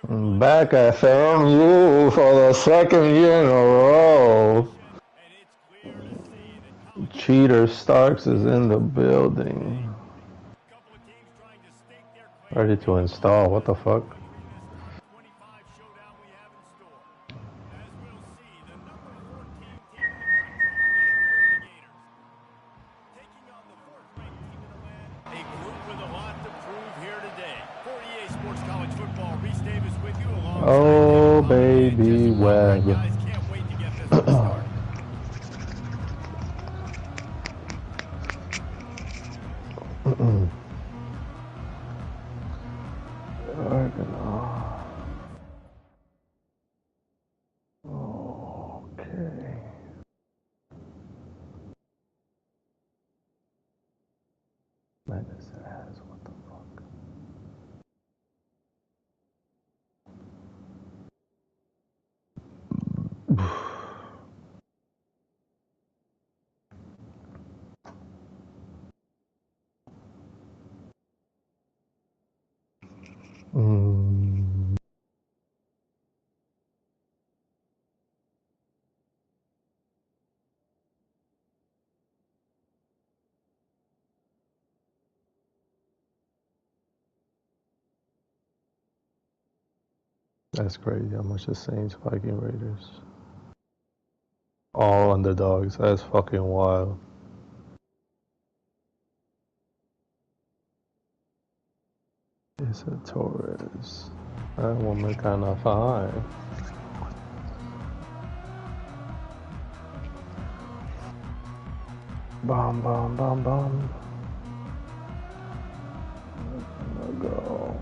Back at FMU for the second year in a row. Cheater Starks is in the building. Ready to install. What the fuck? Oh, baby web. Okay. Madness ass, what the fuck? That's crazy how much the Saints Viking Raiders. All underdogs. That's fucking wild. It's a Torres. That woman kinda fine. Bomb, bomb, bomb, bomb. Go.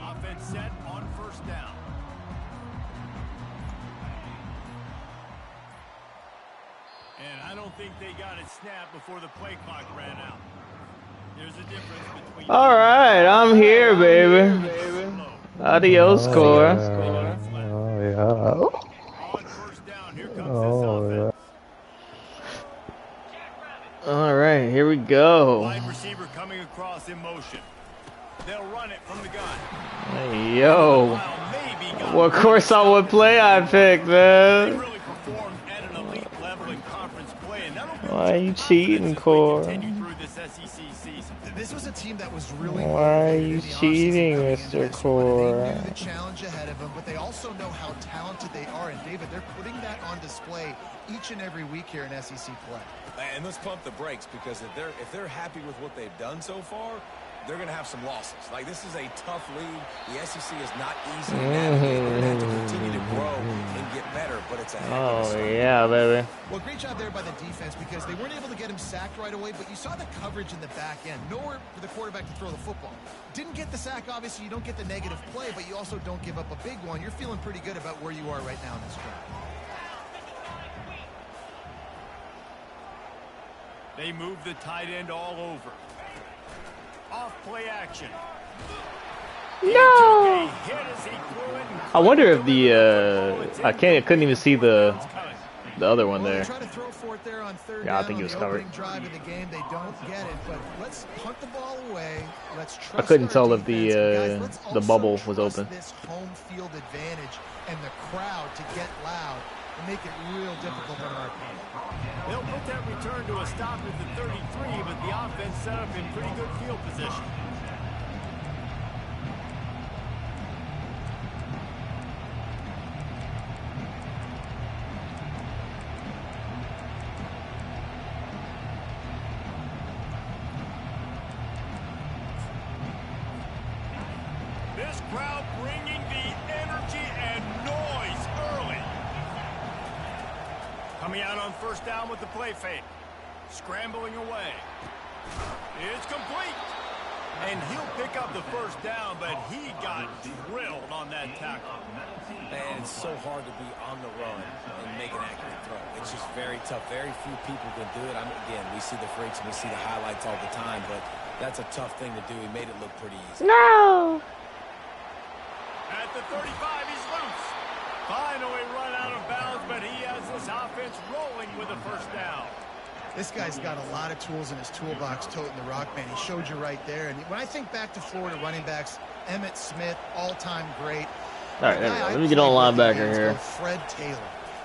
Offense set on first down. And I don't think they got it snapped before the play clock ran out. There's a difference between. All right, I'm here, baby. Adios, score. Oh yeah. On first down, here comes this offense. All right, here we go. Wide receiver coming across in motion. They'll run it from the gun. Hey, yo. What course on what play I picked, man? They really performed at an elite level in conference play, and that'll build Why are you cheating, Core? This was a team that was really. Why are you cheating, Mr. Core? They knew the challenge ahead of them, but they also know how talented they are. And David, they're putting that on display each and every week here in SEC play. And let's pump the brakes, because if they're happy with what they've done so far, they're going to have some losses. Like, this is a tough league. The SEC is not easy to navigate. They're going to have to continue to grow and get better, but it's a yeah, baby. Well, great job there by the defense, because they weren't able to get him sacked right away, but you saw the coverage in the back end. Nowhere for the quarterback to throw the football. Didn't get the sack, obviously. You don't get the negative play, but you also don't give up a big one. You're feeling pretty good about where you are right now in this drive. They move the tight end all over. Off play action. No. I wonder if the I couldn't even see the other one there. Yeah, I think he was covered. I couldn't tell if the bubble was open. This home field advantage and the crowd to get loud and make it real difficult on our opponent. They'll put that return to a stop at the 33, but the offense set up in pretty good field position. This crowd bringing the energy and noise early. Coming out on first down with the play fake. Scrambling away. It's complete. And he'll pick up the first down, but he got drilled on that tackle. And it's so hard to be on the run and make an accurate throw. It's just very tough. Very few people can do it. Again, we see the freaks and we see the highlights all the time, but that's a tough thing to do. He made it look pretty easy. No. At the 35, he's loose. Finally run out of bounds, but he has this offense rolling with a first down. This guy's got a lot of tools in his toolbox toting the rock, man. He showed you right there. And when I think back to Florida running backs, Emmitt Smith, all-time great. All right, there we go. Let me get on linebacker here. Fred Taylor.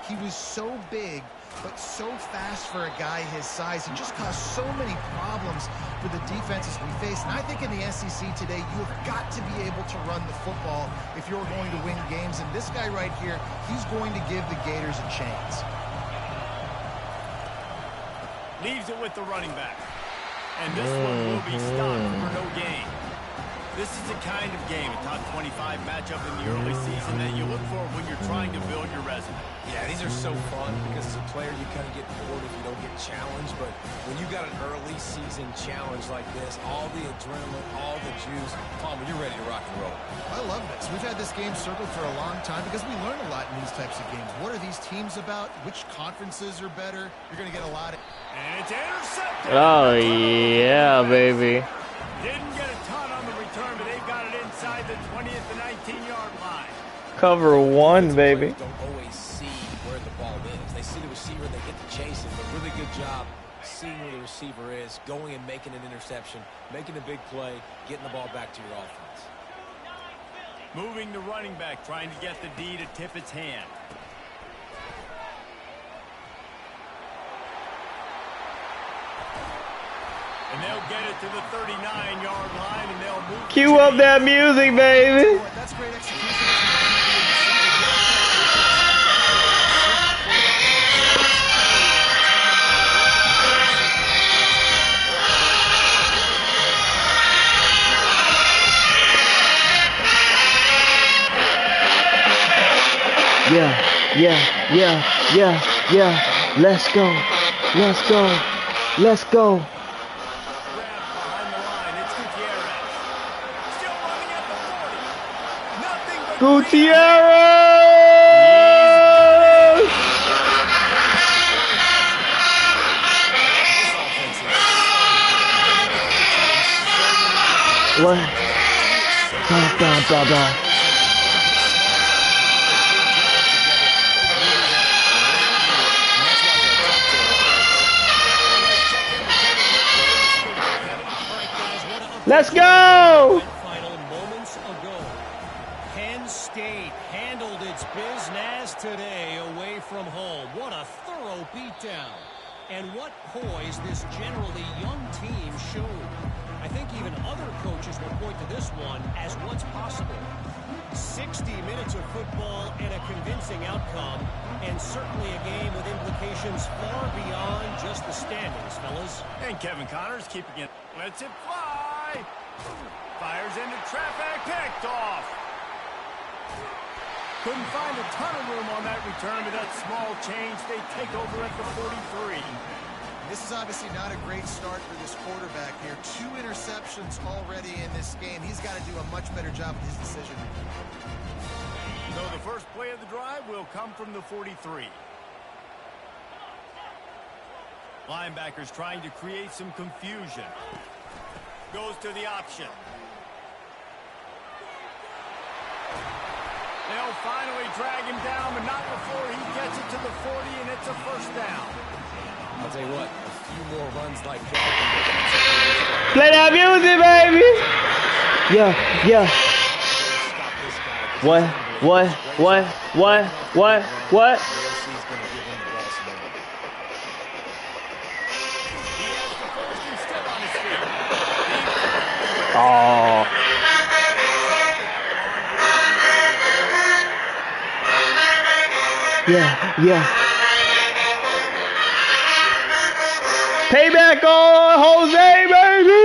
He was so big, but so fast for a guy his size. He just caused so many problems for the defenses we face. And I think in the SEC today, you've got to be able to run the football if you're going to win games. And this guy right here, he's going to give the Gators a chance. Leaves it with the running back. And this one will be stopped for no gain. This is the kind of game, a top 25 matchup in the early season that you look for when you're trying to build your resume. Yeah, these are so fun because as a player you kind of get bored if you don't get challenged. But when you got an early season challenge like this, all the adrenaline, all the juice, Palmer, you're ready to rock and roll. I love this. We've had this game circled for a long time because we learn a lot in these types of games. What are these teams about? Which conferences are better? You're going to get a lot of... And it's intercepted. Oh, yeah, baby. Didn't get a ton on the return, but they've got it inside the 20th to 19-yard line. Cover one, baby. Don't always see where the ball is. They see the receiver, they get to chase him. But really good job seeing where the receiver is, going and making an interception, making a big play, getting the ball back to your offense. Moving the running back, trying to get the D to tip its hand. And they'll get it to the 39-yard line, and they'll move. Cue up that music, baby. That's great execution. Yeah. Let's go. Gutierrez! What? Ba. Let's go! Final moments ago. Penn State handled its business today away from home. What a thorough beatdown. And what poise this generally young team showed. I think even other coaches will point to this one as what's possible. 60 minutes of football and a convincing outcome, and certainly a game with implications far beyond just the standings, fellas. And Kevin Connors keeping it. Lets it fly. Fires into traffic. Picked off. Couldn't find a ton of room on that return, but that small change, they take over at the 43. This is obviously not a great start for this quarterback here. 2 interceptions already in this game. He's got to do a much better job with his decision. So the first play of the drive will come from the 43. Linebackers trying to create some confusion. Goes to the option. They'll finally drag him down, but not before he gets it to the 40, and it's a first down. I'll tell you what, a few more runs like that. Play that music, baby! Yeah. What? Oh. Yeah. Payback on Jose, baby!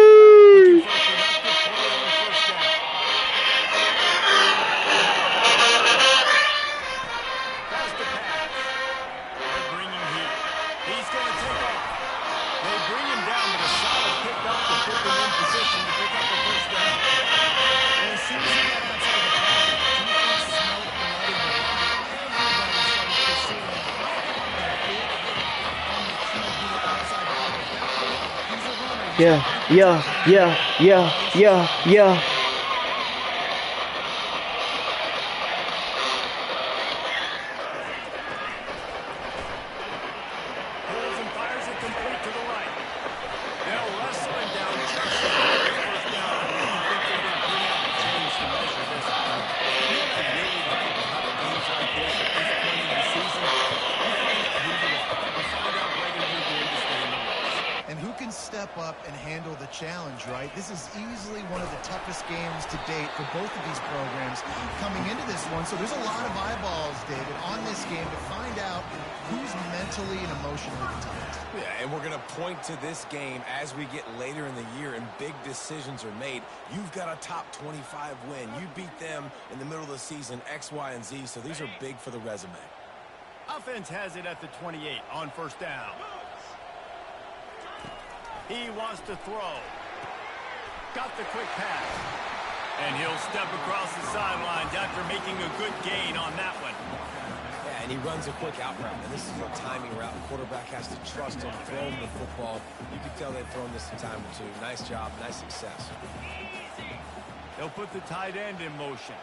Yeah. Pulls and fires it complete to the step up and handle the challenge, right? This is easily one of the toughest games to date for both of these programs coming into this one. So there's a lot of eyeballs, David, on this game to find out who's mentally and emotionally the toughest. Yeah, and we're going to point to this game as we get later in the year and big decisions are made. You've got a top 25 win. You beat them in the middle of the season, X, Y, and Z, so these are big for the resume. Offense has it at the 28 on first down. He wants to throw. Got the quick pass. And he'll step across the sidelines after making a good gain on that one. Yeah, and he runs a quick out route. And this is a timing route. The quarterback has to trust him, throw him the football. You can tell they've thrown this a time or two. Nice job, nice success. They'll put the tight end in motion.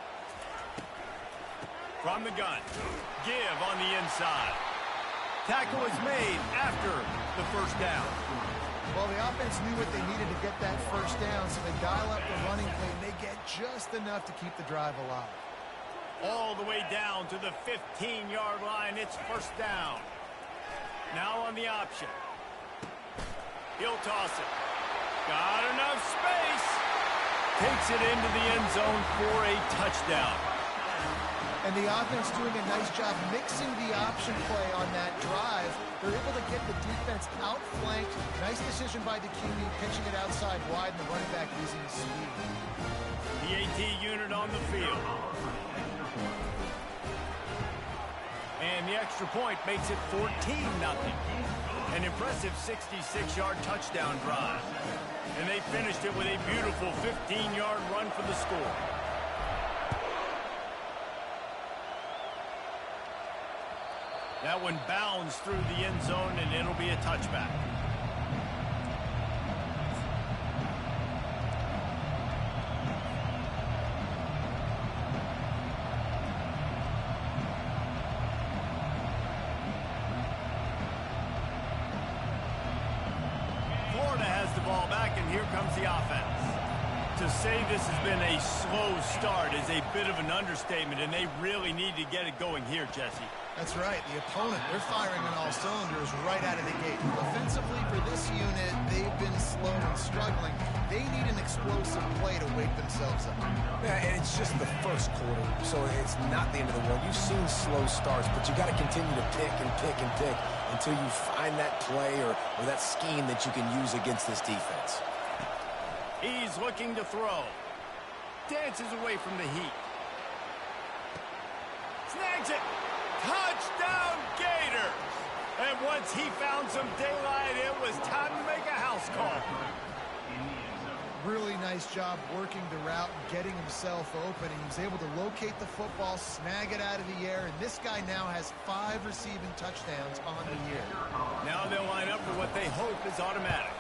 From the gun. Give on the inside. Tackle is made after the first down. Well, the offense knew what they needed to get that first down, so they dial up the running play, and they get just enough to keep the drive alive. All the way down to the 15-yard line. It's first down. Now on the option. He'll toss it. Got enough space. Takes it into the end zone for a touchdown. And the offense doing a nice job mixing the option play on that drive. They're able to get the defense outflanked. Nice decision by DeKinney, pitching it outside wide, and the running back using his speed. The AT unit on the field. And the extra point makes it 14-0. An impressive 66-yard touchdown drive. And they finished it with a beautiful 15-yard run for the score. That one bounds through the end zone, and it'll be a touchback. Florida has the ball back, and here comes the offense. To say this has been a slow start is a bit of an understatement, and they really need to get it going here, Jesse. That's right. The opponent, they're firing on all cylinders right out of the gate. Offensively for this unit, they've been slow and struggling. They need an explosive play to wake themselves up. Yeah, and it's just the first quarter, so it's not the end of the world. You've seen slow starts, but you got to continue to pick and pick and pick until you find that play or that scheme that you can use against this defense. He's looking to throw. Dances away from the heat. Snags it. Touchdown Gators! And once he found some daylight, it was time to make a house call. Really nice job working the route and getting himself open. He was able to locate the football, snag it out of the air, and this guy now has 5 receiving touchdowns on the year. Now they'll line up for what they hope is automatic.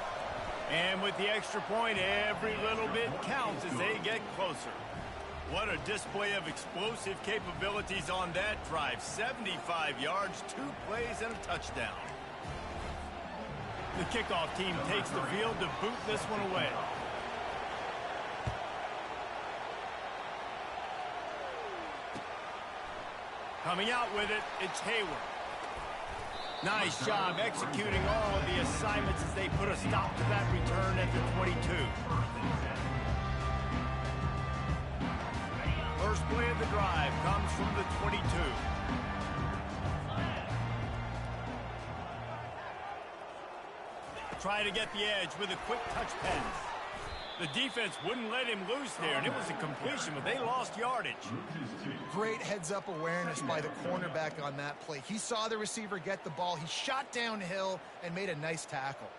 And with the extra point, every little bit counts as they get closer. What a display of explosive capabilities on that drive. 75 yards, 2 plays, and a touchdown. The kickoff team takes the field to boot this one away. Coming out with it, it's Hayward. Nice job executing all of the assignments as they put a stop to that return at the 22. First play of the drive comes from the 22. Try to get the edge with a quick touch pass. The defense wouldn't let him loose there, and it was a completion, but they lost yardage. Great heads-up awareness by the cornerback on that play. He saw the receiver get the ball. He shot downhill and made a nice tackle.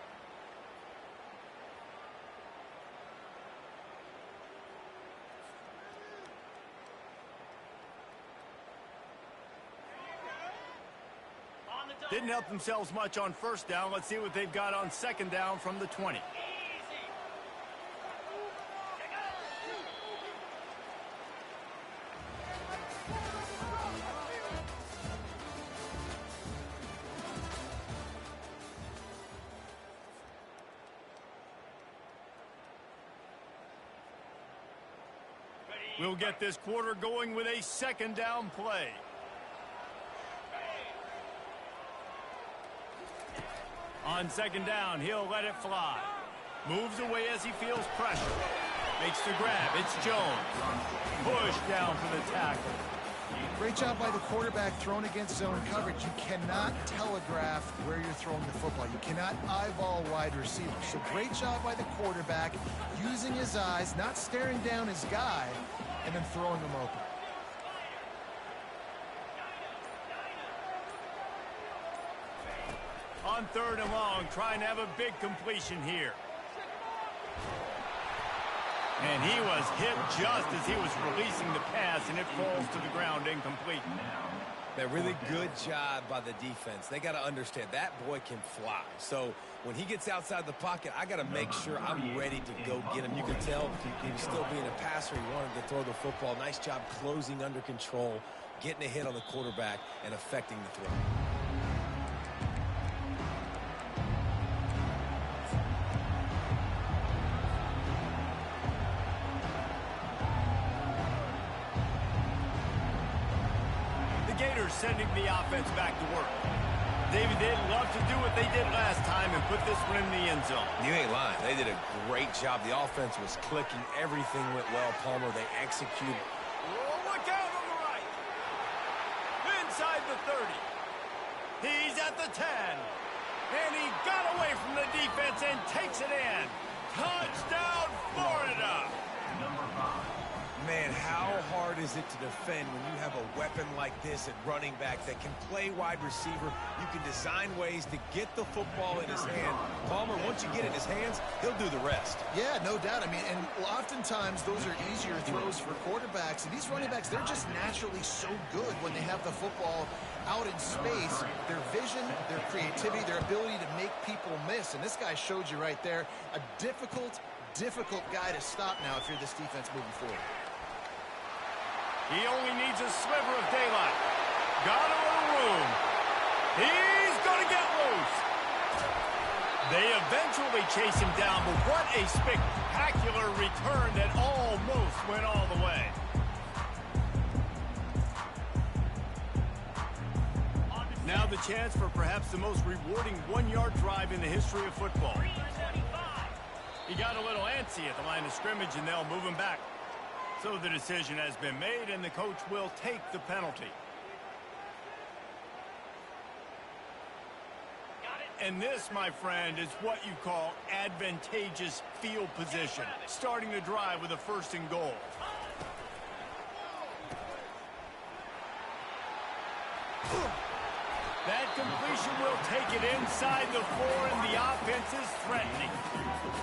Didn't help themselves much on first down. Let's see what they've got on second down from the 20. We'll get this quarter going with a second down play. On second down, he'll let it fly. Moves away as he feels pressure. Makes the grab. It's Jones. Push down for the tackle. Great job by the quarterback thrown against zone coverage. You cannot telegraph where you're throwing the football. You cannot eyeball wide receivers. So great job by the quarterback using his eyes, not staring down his guy, and then throwing him open. On 3rd and long, trying to have a big completion here. And he was hit just as he was releasing the pass, and it falls to the ground incomplete. A really good job by the defense. They got to understand that boy can fly. So when he gets outside the pocket, I got to make sure I'm ready to go get him. You can tell he was still being a passer. He wanted to throw the football. Nice job closing under control, getting a hit on the quarterback, and affecting the throw. Sending the offense back to work. David, they'd love to do what they did last time and put this one in the end zone. You ain't lying. They did a great job. The offense was clicking. Everything went well. Palmer, they executed. Oh, look out on the right. Inside the 30. He's at the 10. And he got away from the defense and takes it in. Touchdown, Florida. Man, how hard is it to defend when you have a weapon like this at running back that can play wide receiver? You can design ways to get the football in his hand. Palmer, once you get it in his hands, he'll do the rest. Yeah, no doubt. I mean, and oftentimes those are easier throws for quarterbacks. And these running backs, they're just naturally so good when they have the football out in space. Their vision, their creativity, their ability to make people miss. And this guy showed you right there, a difficult guy to stop now if you're this defense moving forward. He only needs a sliver of daylight. Got a little room. He's going to get loose. They eventually chase him down, but what a spectacular return that almost went all the way. Now the chance for perhaps the most rewarding one-yard drive in the history of football. He got a little antsy at the line of scrimmage, and they'll move him back. So the decision has been made, and the coach will take the penalty. And this, my friend, is what you call advantageous field position. Starting the drive with a 1st and goal. That completion will take it inside the 4, and the offense is threatening.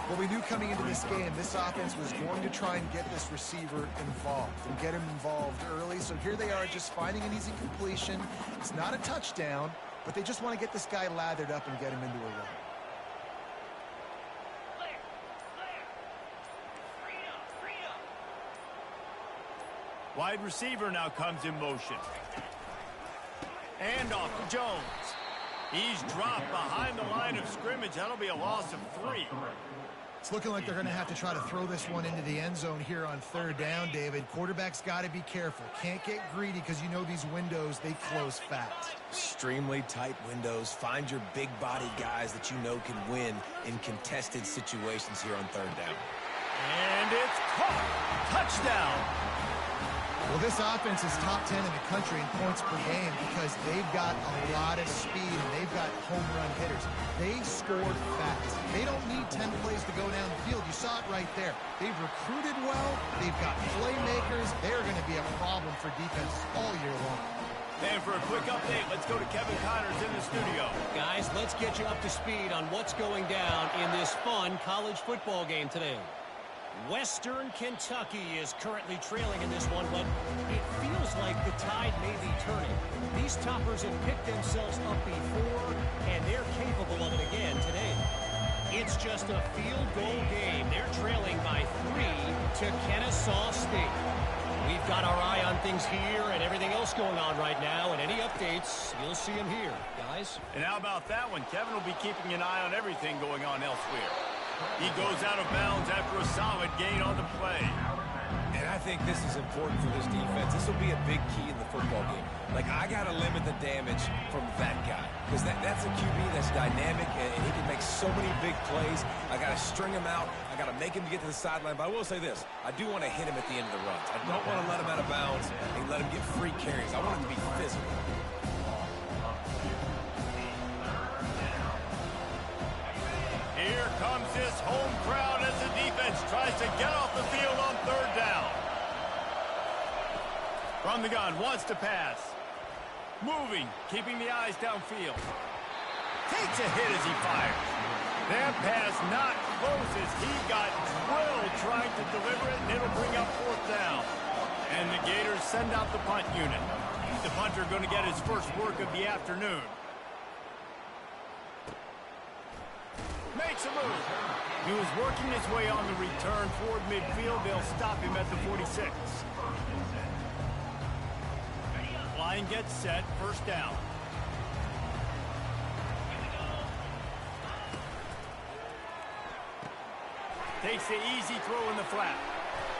Well, we knew coming into this game, this offense was going to try and get this receiver involved and get him involved early. So here they are just finding an easy completion. It's not a touchdown, but they just want to get this guy lathered up and get him into a run. Wide receiver now comes in motion. And off to Jones. He's dropped behind the line of scrimmage. That'll be a loss of 3. It's looking like they're going to have to try to throw this one into the end zone here on 3rd down, David. Quarterback's got to be careful. Can't get greedy because you know these windows, they close fast. Extremely tight windows. Find your big body guys that you know can win in contested situations here on 3rd down. And it's caught. Touchdown. Well, this offense is top 10 in the country in points per game because they've got a lot of speed and they've got home run hitters. They scored fast. They don't need 10 plays to go down the field. You saw it right there. They've recruited well. They've got playmakers. They're going to be a problem for defense all year long. And for a quick update, let's go to Kevin Connors in the studio. Guys, let's get you up to speed on what's going down in this fun college football game today. Western Kentucky is currently trailing in this one, but it feels like the tide may be turning. These toppers have picked themselves up before, and they're capable of it again today. It's just a field goal game. They're trailing by 3 to Kennesaw State. We've got our eye on things here and everything else going on right now, and any updates, you'll see them here, guys. And how about that one? Kevin will be keeping an eye on everything going on elsewhere. He goes out of bounds after a solid gain on the play. And I think this is important for this defense. This will be a big key in the football game. Like, I got to limit the damage from that guy. Because that's a QB that's dynamic, and he can make so many big plays. I got to string him out. I got to make him get to the sideline. But I will say this. I do want to hit him at the end of the runs. I don't want to let him out of bounds and let him get free carries. I want him to be physical. Here comes this home crowd as the defense tries to get off the field on third down. From the gun, wants to pass. Moving, keeping the eyes downfield. Takes a hit as he fires. That pass not close as he got drilled trying to deliver it, and it'll bring up fourth down. And the Gators send out the punt unit. The punter going to get his first work of the afternoon. Makes a move. He was working his way on the return toward midfield. They'll stop him at the 46. Line gets set, first down. Takes the easy throw in the flat.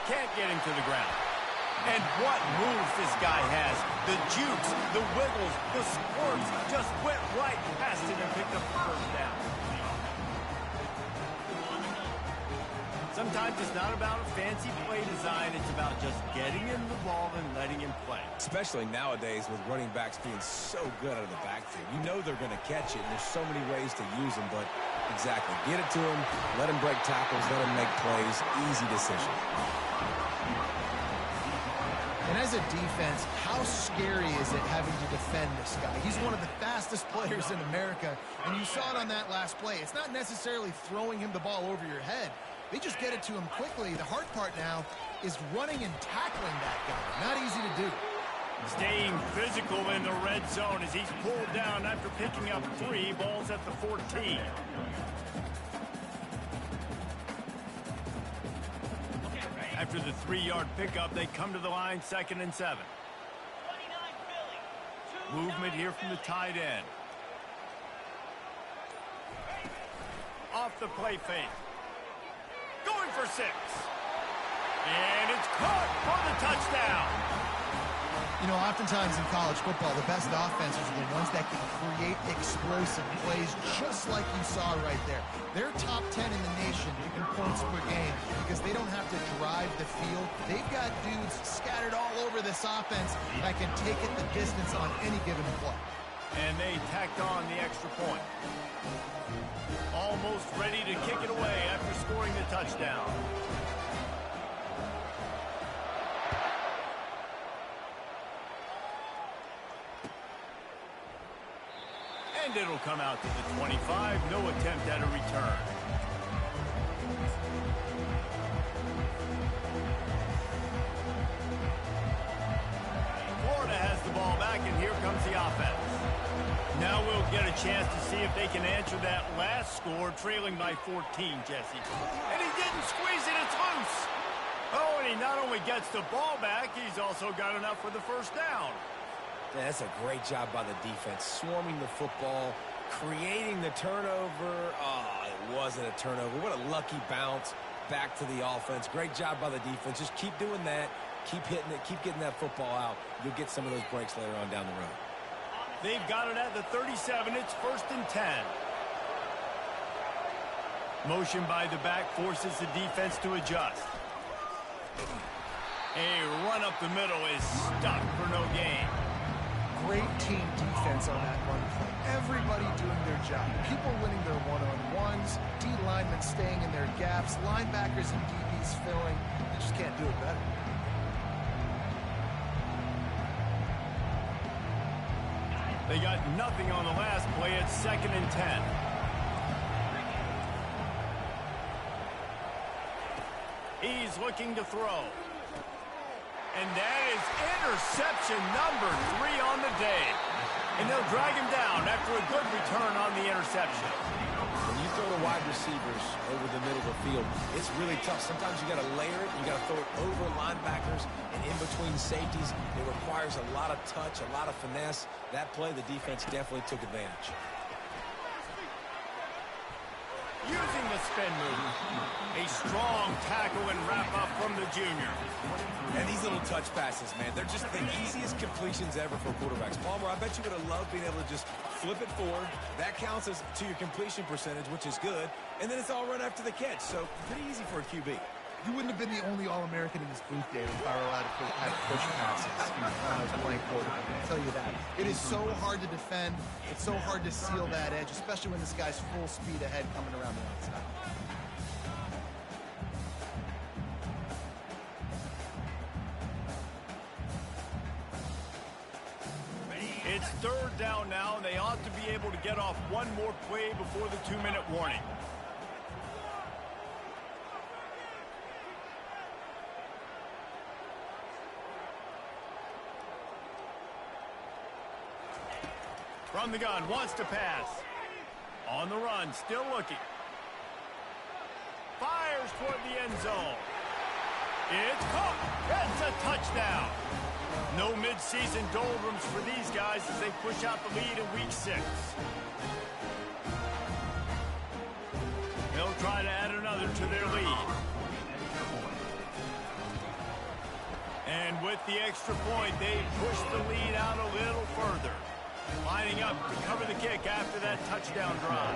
Can't get him to the ground. And what moves this guy has. The jukes, the wiggles, the squirts, just went right past him and picked up the first down. Sometimes it's not about a fancy play design. It's about just getting him the ball and letting him play. Especially nowadays with running backs being so good out of the backfield. You know they're going to catch it, and there's so many ways to use them. But exactly, get it to him, let him break tackles, let him make plays. Easy decision. And as a defense, how scary is it having to defend this guy? He's one of the fastest players in America, and you saw it on that last play. It's not necessarily throwing him the ball over your head. They just get it to him quickly. The hard part now is running and tackling that guy. Not easy to do. Staying physical in the red zone as he's pulled down after picking up 3 balls at the 14. After the 3-yard pickup, they come to the line, 2nd and 7. Movement here from the tight end. Off the play fake. Going for 6. And it's caught for the touchdown. You know, oftentimes in college football, the best offenses are the ones that can create explosive plays just like you saw right there. They're top 10 in the nation in points per game because they don't have to drive the field. They've got dudes scattered all over this offense that can take it the distance on any given play. And they tacked on the extra point. Almost ready to kick it away after scoring the touchdown. And it'll come out to the 25. No attempt at a return. Florida has the ball back, and here comes the offense. Now we'll get a chance to see if they can answer that last score, trailing by 14, Jesse. And he didn't squeeze it, it's loose. Oh, and he not only gets the ball back, he's also got enough for the first down. Yeah, that's a great job by the defense. Swarming the football, creating the turnover. Oh, it wasn't a turnover. What a lucky bounce back to the offense. Great job by the defense. Just keep doing that. Keep hitting it. Keep getting that football out. You'll get some of those breaks later on down the road. They've got it at the 37. It's 1st and 10. Motion by the back forces the defense to adjust. A run up the middle is stopped for no gain. Great team defense on that run play. Everybody doing their job. People winning their one-on-ones, D linemen staying in their gaps, linebackers and DBs filling. They just can't do it better. They got nothing on the last play. It's 2nd and 10. He's looking to throw. And that is interception number 3 on the day. And they'll drag him down after a good return on the interception. When you throw the wide receivers over the middle of the field, it's really tough. Sometimes you got to layer it. You got to throw it over linebackers and in between safeties. It requires a lot of touch, a lot of finesse. That play, the defense definitely took advantage. Using the spin move. A strong tackle and wrap up from the junior. And these little touch passes, man, they're just the easiest completions ever for quarterbacks. Palmer, I bet you would have loved being able to just flip it forward. That counts as to your completion percentage, which is good. And then it's all run after the catch. So pretty easy for a QB. You wouldn't have been the only All-American in this booth, David, if I were allowed to push passes when I was playing quarterback. I'll tell you that. It is so hard to defend. It's so hard to seal that edge, especially when this guy's full speed ahead coming around the outside. It's third down now, and they ought to be able to get off one more play before the 2-minute warning. From the gun, wants to pass. On the run, still looking. Fires toward the end zone. It's caught. That's a touchdown. No mid-season doldrums for these guys as they push out the lead in week 6. They'll try to add another to their lead. And with the extra point, they push the lead out a little further. Lining up to cover the kick after that touchdown drive.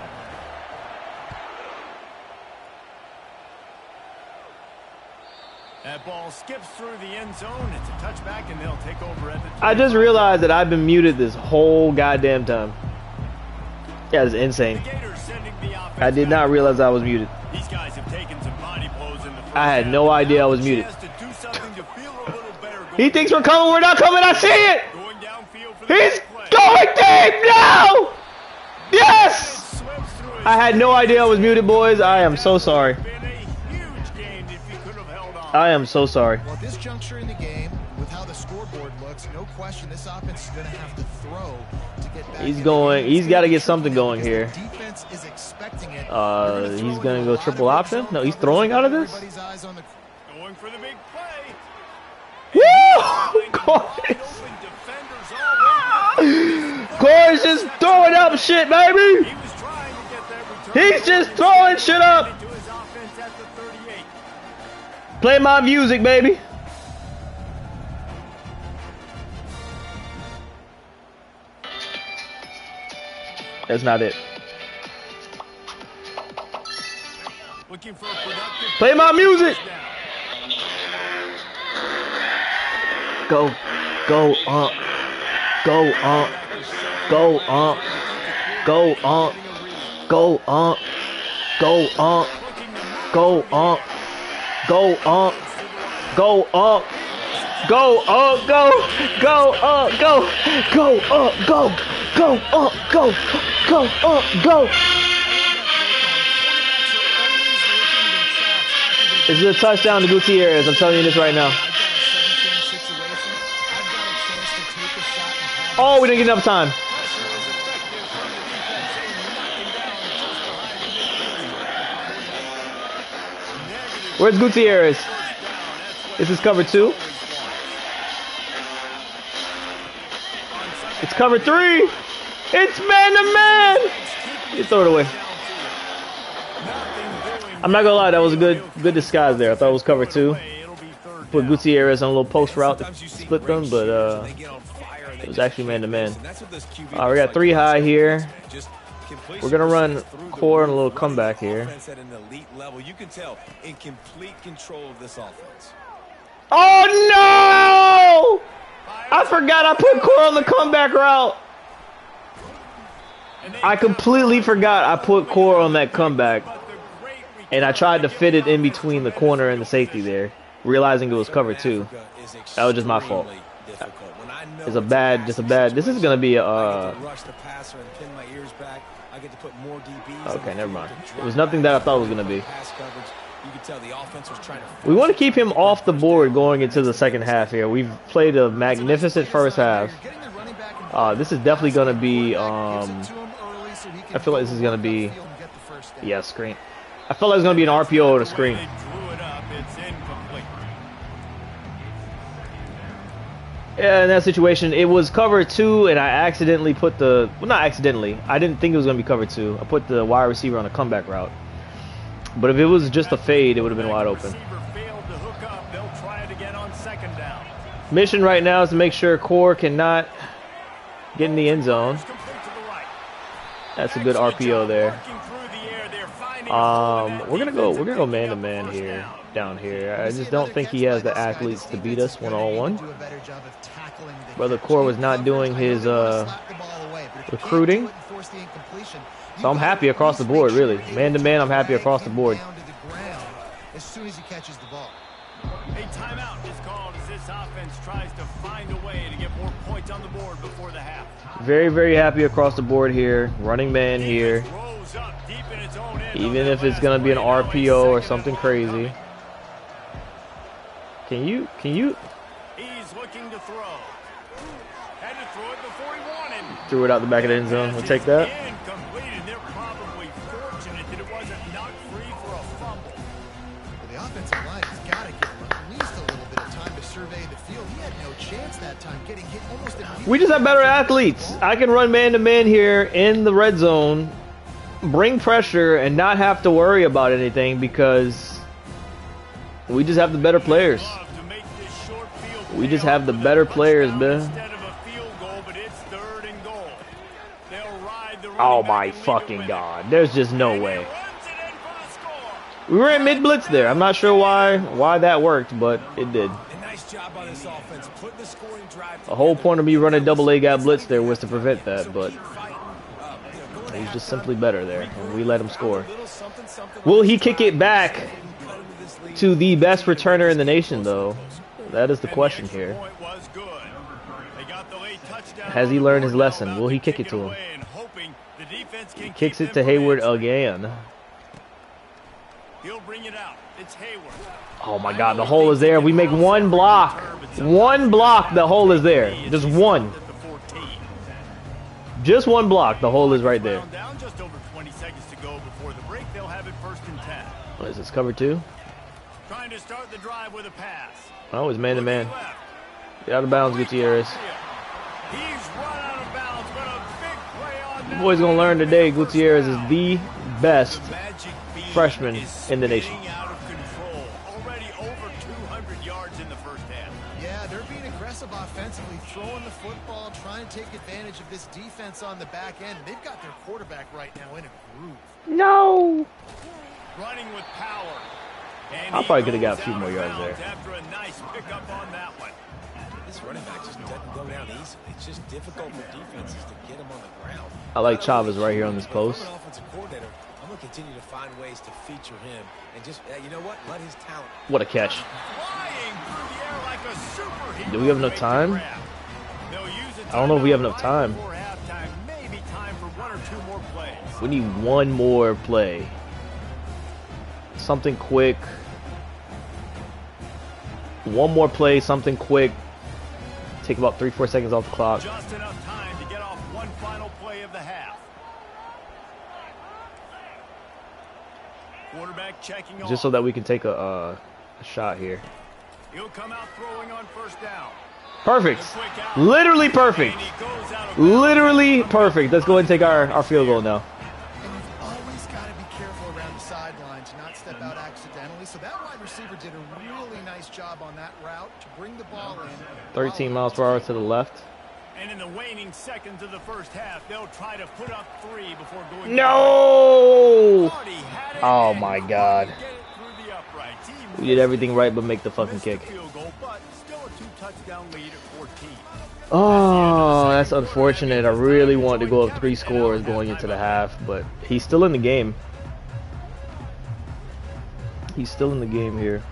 That ball skips through the end zone. It's a touchback, and they'll take over at the... I just realized that I've been muted this whole goddamn time. Yeah, it's insane. I did not realize I was muted. These guys have taken some body blows in the first I had half. no idea I was muted. To do something to feel a little better He thinks we're coming. We're not coming. I see it. going downfield for the He's play. going deep now. Yes. I had no idea I was muted, boys. I am so sorry. Been a huge game if he could have held on. I am so sorry. Well, at this juncture in the game, with how the scoreboard looks, no question this offense is going to have to throw to get back. He's going. He's got to get something going here. Defense is expecting it. He's gonna go triple option. No, he's throwing out of this. Everybody's eyes on the... Going for the big play. Woo! Corey's just throwing up shit, baby. He was trying to get that return. He's just throwing shit up. To his offense at the 38. Play my music, baby. That's not it. Looking for a productive Play my music. touchdown. Go, go, go, go, go, go, go, go, go, go, go, go, go, go, go, go, go, go, go. This is a touchdown to Gutierrez. I'm telling you this right now. Oh, we didn't get enough time. Where's Gutierrez? This is cover 2. It's cover 3. It's man to man. You throw it away. I'm not gonna lie, that was a good disguise there. I thought it was cover 2. Put Gutierrez on a little post route to split them, but it was actually man to man. We got 3 high here. We're gonna run core and a little comeback here. You can tell in complete control of this offense. Oh no! I forgot I put core on the comeback route. I completely forgot I put core on that comeback. And I tried to fit it in between the corner and the safety there, realizing it was cover 2. That was just my fault. It's a bad, this is gonna be a, okay, never mind. It was nothing that I thought it was gonna be. We want to keep him off the board going into the second half here. We've played a magnificent first half. This is definitely gonna be, I feel like this is gonna be, yeah, screen. I felt like it was going to be an RPO or a screen. Yeah, in that situation, it was cover 2, and I accidentally put the... Well, not accidentally. I didn't think it was going to be cover 2. I put the wide receiver on a comeback route. But if it was just a fade, it would have been wide open. Receiver failed to hook up. They'll try it again on second down. Mission right now is to make sure Core cannot get in the end zone. Complete to the right. That's a good RPO there. Working through the air, they're finding a hole in that We're defense gonna and go picking man to up man first here, down. down here. I just don't think he has the athletes to beat us one-on-one. Brother Core was not doing his recruiting. So I'm happy across the board, really. Man to man, I'm happy across the board. As soon as he catches the ball. A timeout is called as this offense tries to find a way to get more points on the board before the half. Very, very happy across the board here. Running man here. Rose up deep in its own end on Even that if it's last gonna be an play. Now a RPO or second something and more crazy. coming. Can you? He's looking to throw. Had to throw it before he wanted. Threw it out the back of the end zone. We'll take that. Incomplete, and they're probably fortunate that it wasn't knocked free for a fumble. Well, the offensive line has got to give him at least a little bit of time to survey the field. He had no chance that time getting hit almost immediately. We just have better athletes. I can run man to man here in the red zone, bring pressure, and not have to worry about anything because we just have the better players. Love to make this short field We just pay have off the with a better players, touchdown man. Instead of a field goal, but it's third and goal. They'll ride the Oh running back my and leave it fucking with it. god. There's just no And he way. runs it in for the score. We were in mid blitz there. I'm not sure why that worked, but it did. A nice job by this offense, putting the scoring drive. The whole point of me running double A gap blitz there was to prevent that, but he's just simply better there, and we let him score. Will he kick it back to the best returner in the nation, though? That is the question here. Point was good. They got the late touchdown. Has he learned his lesson? Will he kick it to him? And hoping the defense can Kicks keep it to them from Hayward answering. again. He'll bring it out. It's Hayward. Oh my god, the hole is there. We make one block. One block, the hole is there. Just one. At the 14. Just one block, the hole is right there. Down just over 20 seconds to go before the break. They'll have it first and 10. What is this, cover two? Trying to start the drive with a pass. Oh, it's man to man. Left. Get out of bounds, Gutierrez. He's run out of bounds, but a big play on that. Boys gonna learn today Gutierrez is the best The magic bean freshman is in the nation. spinning out of control. Already over 200 yards in the first half. Yeah, they're being aggressive offensively, throwing the football, trying to take advantage of this defense on the back end. They've got their quarterback right now in a groove. No! Running with power. And I he probably could've got a goes few out more of yards bounds there. After a nice pickup on that one. This running back just doesn't go down easily. It's just difficult for defenses to get him on the ground. I like Chavez right here on this post. I'm an offensive coordinator. I'm going to continue to find ways to feature him and just, you know what, let his talent. What a catch. Flying through the air like a superhero. Do we have enough to make the time? grab. They'll use a I don't know if we have enough timeout time. before halftime. Maybe time for one or two more plays. We need one more play. Something quick. One more play, something quick. Take about 3-4 seconds off the clock. Just enough time to get off one final play of the half. Quarterback checking off. Just so that we can take a shot here. He'll come out throwing on first down. Perfect. The quick out. Literally perfect. And he goes out of bounds. Literally perfect. Let's go ahead and take our field goal now. And you've always got to be careful around the sideline to not step out accidentally. So that wide receiver did a really nice job on that route to bring the ball in. 13 miles per hour to the left. And in the waning seconds of the first half, they'll try to put up 3 before going. No! Already had it Oh and my couldn't God. get it through the uprights. He We did everything right but make the fucking missed the kick. field goal, but still a 2-touchdown lead at 14. Oh, that's unfortunate. I really wanted to go up 3 scores going into the half, but he's still in the game. He's still in the game here.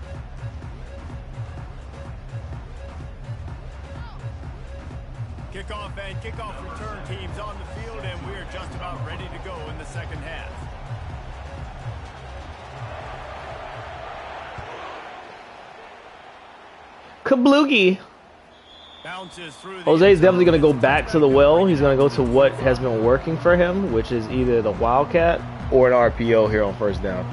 Kickoff and kickoff return teams on the field, and we're just about ready to go in the second half. Kabloogie. Bounces through the Jose's definitely going to go back to the well. He's going to go to what has been working for him, which is either the Wildcat or an RPO here on first down.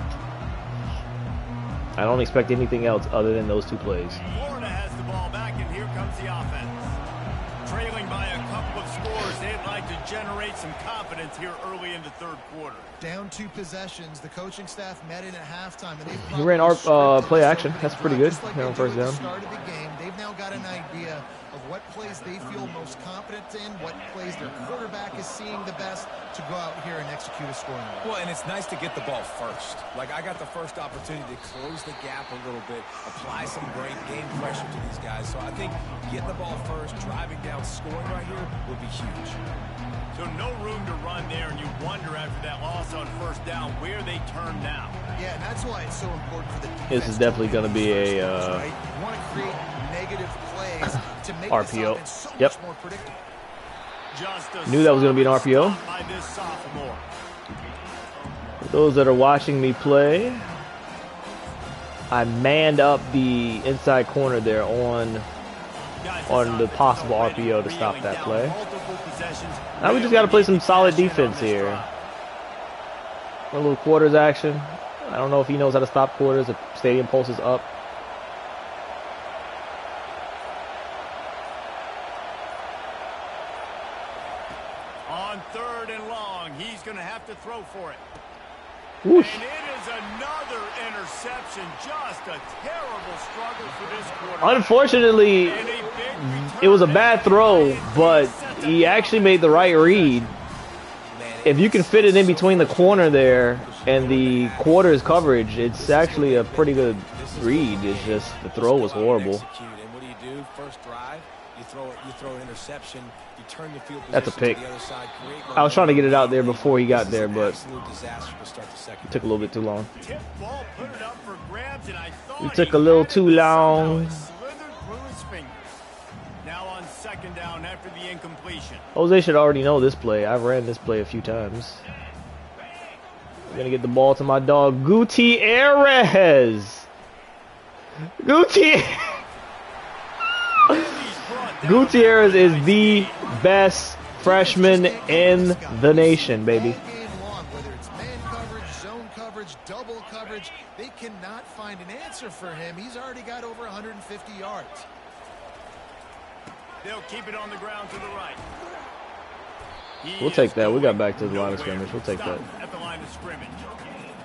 I don't expect anything else other than those 2 plays. Florida has the ball back, and here comes the offense. trailing by a couple of scores. They'd like to generate some confidence here early in the third quarter. Down 2 possessions. The coaching staff met in at halftime, and he ran our play action. That's pretty good. Like on first down. Start of the game, they've now got an idea of what plays they feel most confident in, what plays their quarterback is seeing the best to go out here and execute a scoring run. Well, and it's nice to get the ball first. Like, I got the first opportunity to close the gap a little bit, apply some great game pressure to these guys. So I think getting the ball first, driving down, scoring right here would be huge. So no room to run there, and you wonder after that loss on first down where they turn now. Yeah, and that's why it's so important for the defense. This is definitely going to be a right? You want to create negative plays to make RPO. This so Yep. much more predictable. Knew that was going to be an RPO. By this sophomore. For those that are watching me play, I manned up the inside corner there on the possible RPO to stop that play. Now we just got to play some solid defense here. A little quarters action. I don't know if he knows how to stop quarters. The stadium pulse is up. On 3rd and long, he's going to have to throw for it. Whoosh. And it is another interception. Just a terrible struggle for this quarterback. Unfortunately, it was a bad throw, but he actually made the right read. If you can fit it in between the corner there and the quarters coverage, it's actually a pretty good read. It's just the throw was horrible. And what do you do? First drive, you throw an interception, you turn the field That's a position pick. to the other side, create I was trying to get it out there before he got there, but absolute disaster to start the second. it took a little bit too long. Tip ball, put it up for grabs, and I thought We took he a little had it, too but somehow long. it slithered through his fingers. Now on 2nd down after the incompletion. Jose should already know this play. I've ran this play a few times. I'm going to get the ball to my dog, Gutierrez. Gutierrez is the best freshman in the nation, baby. All game long, whether it's man coverage, zone coverage, double coverage, they cannot find an answer for him. He's already got over 150 yards. They'll keep it on the ground to the right. We'll take that. We got back to the line of scrimmage. We'll take that. At the line of scrimmage.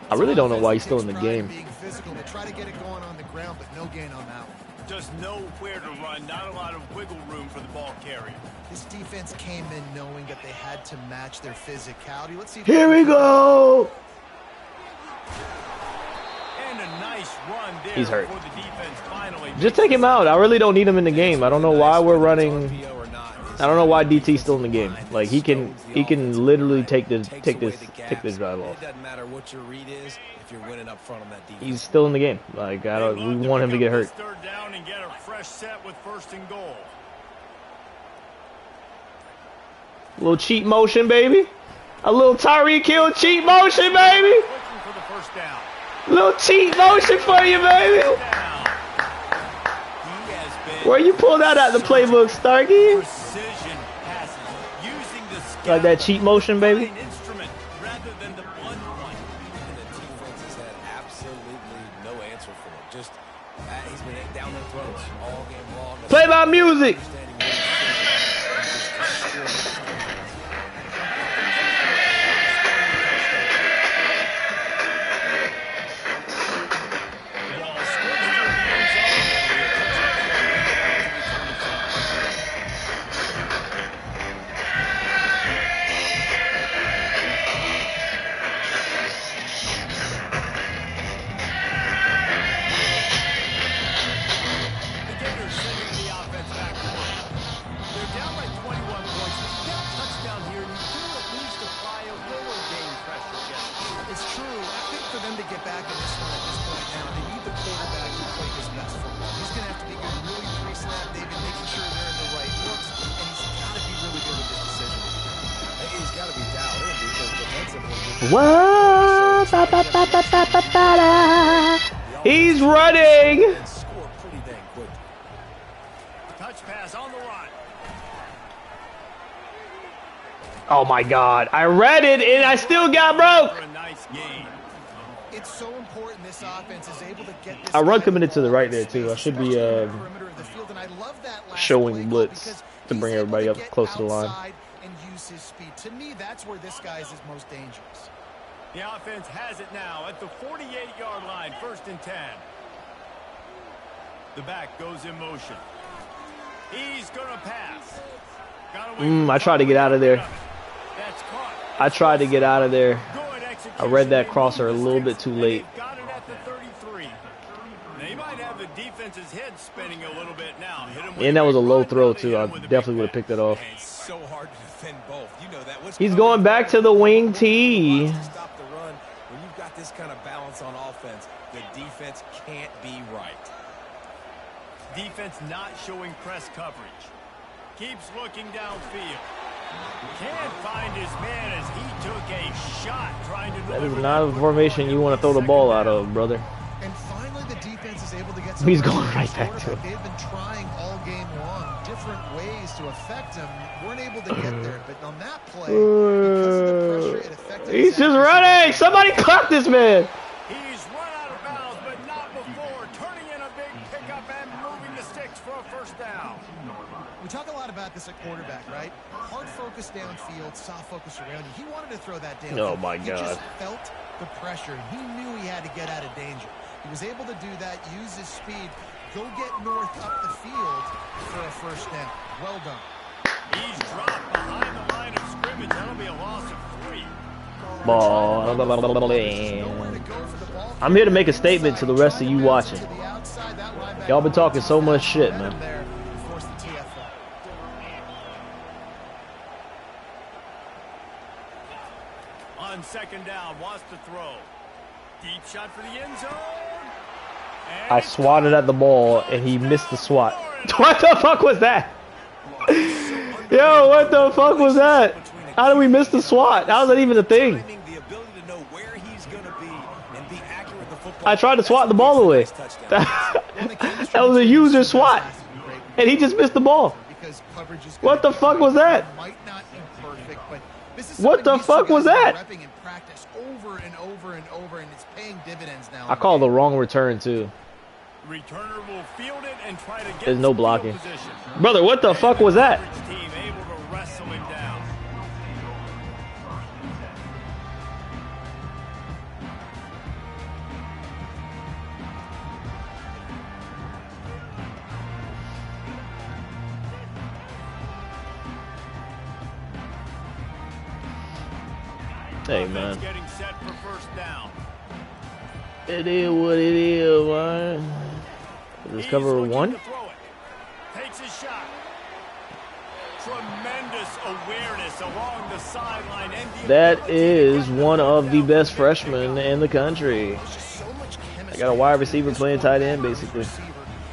I really don't know why he's still in the game. Being physical, they try to get it going on the ground, but no gain on that one. Just nowhere to run. Not a lot of wiggle room for the ball carrier. This defense came in knowing that they had to match their physicality. Let's see. Here we go. And a nice run there. He's hurt. Before the defense finally Just take him out. I really don't need him in the game. I don't know why we're running. I don't know why DT's still in the game. Like he can literally take this drive off. It doesn't matter what your read is if you're winning up front on that defense. He's still in the game. Like we want him to get hurt. 3rd down and get a fresh set with 1st and goal. A little cheat motion, baby. A little Tyreek Hill cheat motion, baby. Looking for the 1st down. Little cheat motion for you, baby. Down. He has been Where you pull that out the playbook, Starkey? precision passes, using the Like that cheat motion, baby. instrument rather than the blunt one. And the defense has had absolutely no answer for him. Just he's been down their throats all game long. Play my music. What? He's running. Score pretty dang quick. Touch pass on the run. Oh my God! I read it and I still got broke. For a nice gain. It's so important this offense is able to get this. I run committed to the right there too. I should be perimeter of the field, and I love that last showing play call blitz. because to bring everybody up close to the line. And use his speed. To me, that's where this guy is his most dangerous. The offense has it now at the 48-yard line, 1st and 10. The back goes in motion. He's going to pass. I tried to get out of there. That's caught. I tried to get out of there. Good execution. I read that crosser a little bit too late. Got it at the 33. They might have the defense's head spinning a little bit now. Hit him with And that was a low run, throw, they too. hit I him with a definitely big would have picked it off. It's so hard to defend both. You know that. He's going back to the wing tee. Stop the run. When you've got this kind of balance on offense, the defense can't be right. Defense not showing press coverage. Keeps looking downfield. Can't find his man as he took a shot trying to That is not a formation you want to throw the ball out of, brother. And finally, the defense is able to get some. He's going right back to it. They've been trying all game long, different ways to affect him. Weren't able to get there, but on that play, because of the pressure, it affected. He's just running. Somebody clock this man. He's run out of bounds, but not before turning in a big pickup and moving the sticks for a 1st down. We talk a lot about this at quarterback, right? Hard focus downfield, soft focus around you. He wanted to throw that down. Oh, my He God. just felt the pressure. He knew he had to get out of danger. He was able to do that, use his speed, go get North up the field for a 1st down. Well done. He's dropped behind the line of scrimmage. That'll be a loss of 3. Ball. Nowhere to go for the ball. I'm here to make a statement to the rest of you watching. To the outside, that linebacker Y'all been talking so much shit, led him man. there to force the TFL. On 2nd down, wants to throw. Deep shot for the end zone. And I swatted at the ball, and he missed the swat. What the fuck was that? Yo, what the fuck was that? How did we miss the swat? How was that even a thing? The ability to know where he's going to be and be accurate with the football. I tried to swat the ball away. That was a user swat, and he just missed the ball. Because coverage is What the fuck was that? might not be perfect, but this is What the something these fuck two was guys have that? been repping in practice over and over and over, and it's paying dividends now. I called the wrong return, too. returner will field it and try to get There's no some field blocking. position. Brother, what the fuck was that? Coverage team able to wrestle him down. Hey, Offense man. getting set for 1st down. It is what it is, man. Is this He's cover looking 1? to throw it. Takes his shot. Tremendous awareness along the sideline. And the That ability to is get the one ball of the down best for freshmen in the country. There's just so much chemistry. I got a wide receiver playing tight end, basically.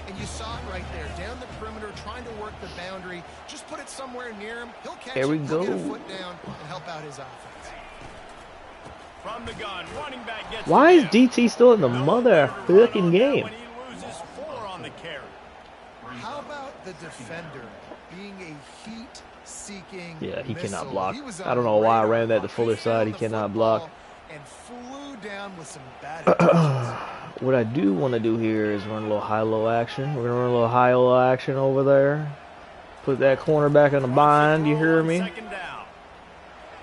And you saw it right there, down the perimeter, trying to work the boundary. Just put it somewhere near him. He'll catch Here we it, he'll get a go. foot down, and help out his offense. From the gun, running back gets Why it is in. DT still in the No motherfucking game? when he loses 4 on the carry. How about the defender being a heat-seeking Yeah, he missile? cannot block. He was I don't know why I radar. ran that to Fuller He side. He found the cannot block. football and flew down with some bad intentions. What I do want to do here is run a little high-low action. We're going to run a little high-low action over there. Put that cornerback in the bind, you hear me? 2nd down.